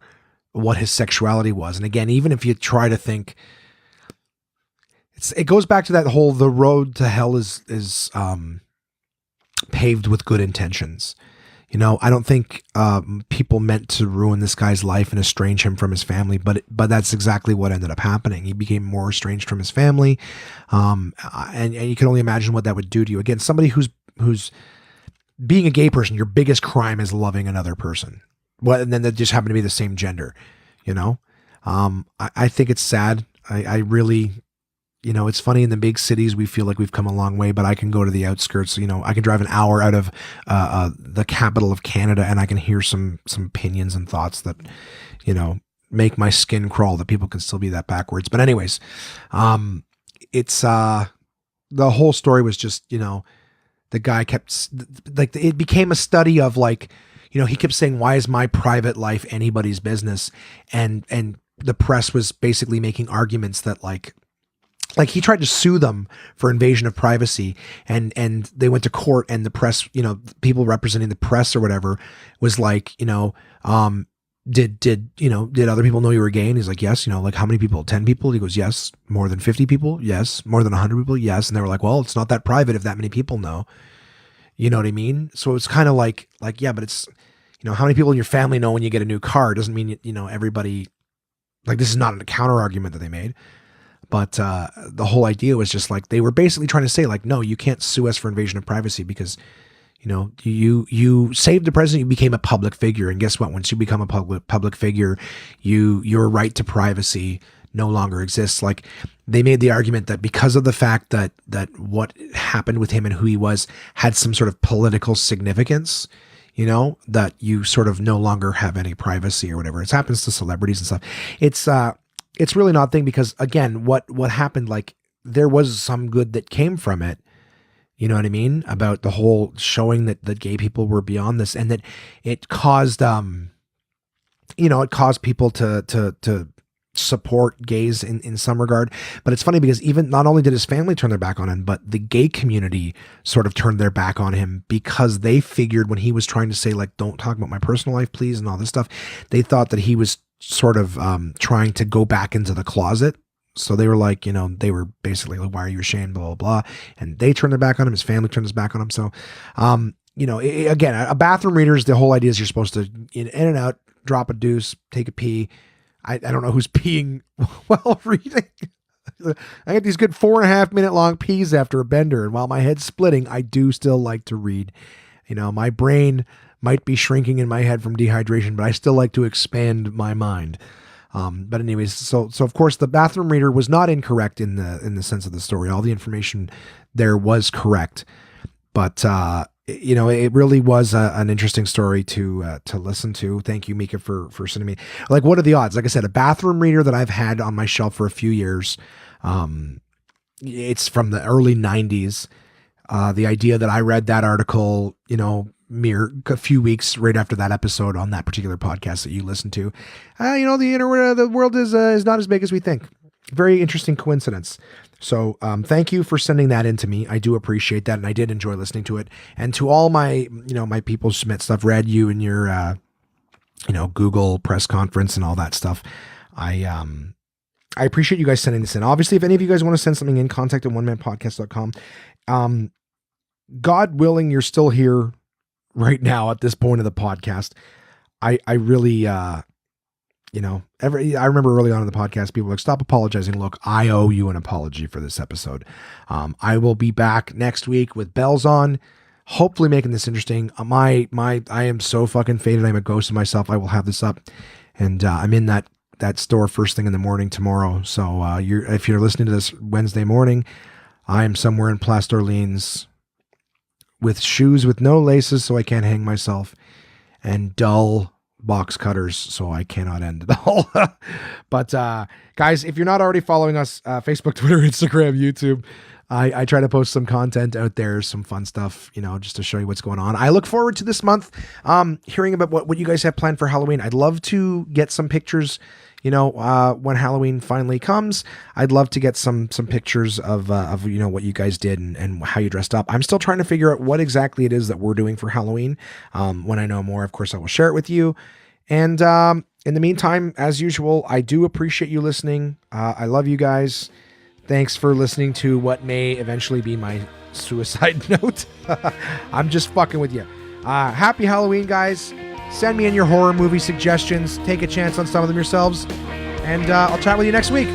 what his sexuality was. And again, even if you try to think, it goes back to that whole, the road to hell is paved with good intentions. I don't think people meant to ruin this guy's life and estrange him from his family, but that's exactly what ended up happening. He became more estranged from his family, and you can only imagine what that would do to you. Again, somebody who's being a gay person, your biggest crime is loving another person. Well, and then they just happen to be the same gender. I think it's sad. I really. It's funny, in the big cities, we feel like we've come a long way, but I can go to the outskirts. I can drive an hour out of the capital of Canada and I can hear some opinions and thoughts that, make my skin crawl, that people can still be that backwards. But anyways, it's the whole story was just, the guy kept, it became a study of he kept saying, why is my private life anybody's business? And the press was basically making arguments that he tried to sue them for invasion of privacy, and they went to court, and the press, people representing the press or whatever was did other people know you were gay? And he's like, yes. How many people? 10 people? He goes, yes. More than 50 people? Yes. More than 100 people? Yes. And they were like, well, it's not that private if that many people know. You know what I mean? So it's kind of like, yeah, but it's, how many people in your family know when you get a new car? Doesn't mean, everybody, this is not a counter argument that they made. But the whole idea was just they were basically trying to say no, you can't sue us for invasion of privacy because, you saved the president, you became a public figure. And guess what? Once you become a public figure, your right to privacy no longer exists. They made the argument that because of the fact that what happened with him and who he was had some sort of political significance, that you sort of no longer have any privacy or whatever. It happens to celebrities and stuff. It's really not a thing because, again, what happened, there was some good that came from it. You know what I mean? About the whole showing that gay people were beyond this, and that it caused, it caused people to support gays in some regard. But it's funny because even not only did his family turn their back on him, but the gay community sort of turned their back on him because they figured when he was trying to say don't talk about my personal life, please, and all this stuff, they thought that he was sort of trying to go back into the closet. So they were they were basically why are you ashamed, blah, blah, blah. And they turned their back on him. His family turned his back on him. So, again, a bathroom reader is the whole idea is you're supposed to in and out, drop a deuce, take a pee. I don't know who's peeing while reading. I get these good 4.5 minute long pees after a bender. And while my head's splitting, I do still like to read. My brain might be shrinking in my head from dehydration, but I still like to expand my mind. But anyways, so of course the bathroom reader was not incorrect in the sense of the story. All the information there was correct, but it really was an interesting story to listen to. Thank you, Mika, for sending me. Like, what are the odds? Like I said, a bathroom reader that I've had on my shelf for a few years. It's from the early 90s. The idea that I read that article, mere a few weeks right after that episode on that particular podcast that you listened to, the world is not as big as we think. Very interesting coincidence. So thank you for sending that in to me. I do appreciate that, and I did enjoy listening to it. And to all my my people who submit stuff, read you and your Google press conference and all that stuff. I appreciate you guys sending this in. Obviously, if any of you guys want to send something in, contact at onemanpodcast.com. God willing, you're still here right now at this point of the podcast. I really, I remember early on in the podcast, people were like, stop apologizing. Look, I owe you an apology for this episode. I will be back next week with bells on, hopefully making this interesting. I am so fucking faded. I'm a ghost of myself. I will have this up, and I'm in that store first thing in the morning tomorrow. So if you're listening to this Wednesday morning, I am somewhere in Place d'Orleans with shoes with no laces so I can't hang myself, and dull box cutters so I cannot end it all. But guys, if you're not already following us, Facebook, Twitter, Instagram, YouTube, I try to post some content out there, some fun stuff, just to show you what's going on. I look forward to this month hearing about what you guys have planned for Halloween. I'd love to get some pictures, when Halloween finally comes. I'd love to get some pictures of what you guys did and how you dressed up. I'm still trying to figure out what exactly it is that we're doing for Halloween. When I know more, of course, I will share it with you. And in the meantime, as usual, I do appreciate you listening. I love you guys. Thanks for listening to what may eventually be my suicide note. I'm just fucking with you. Happy Halloween, guys. Send me in your horror movie suggestions. Take a chance on some of them yourselves. And I'll chat with you next week.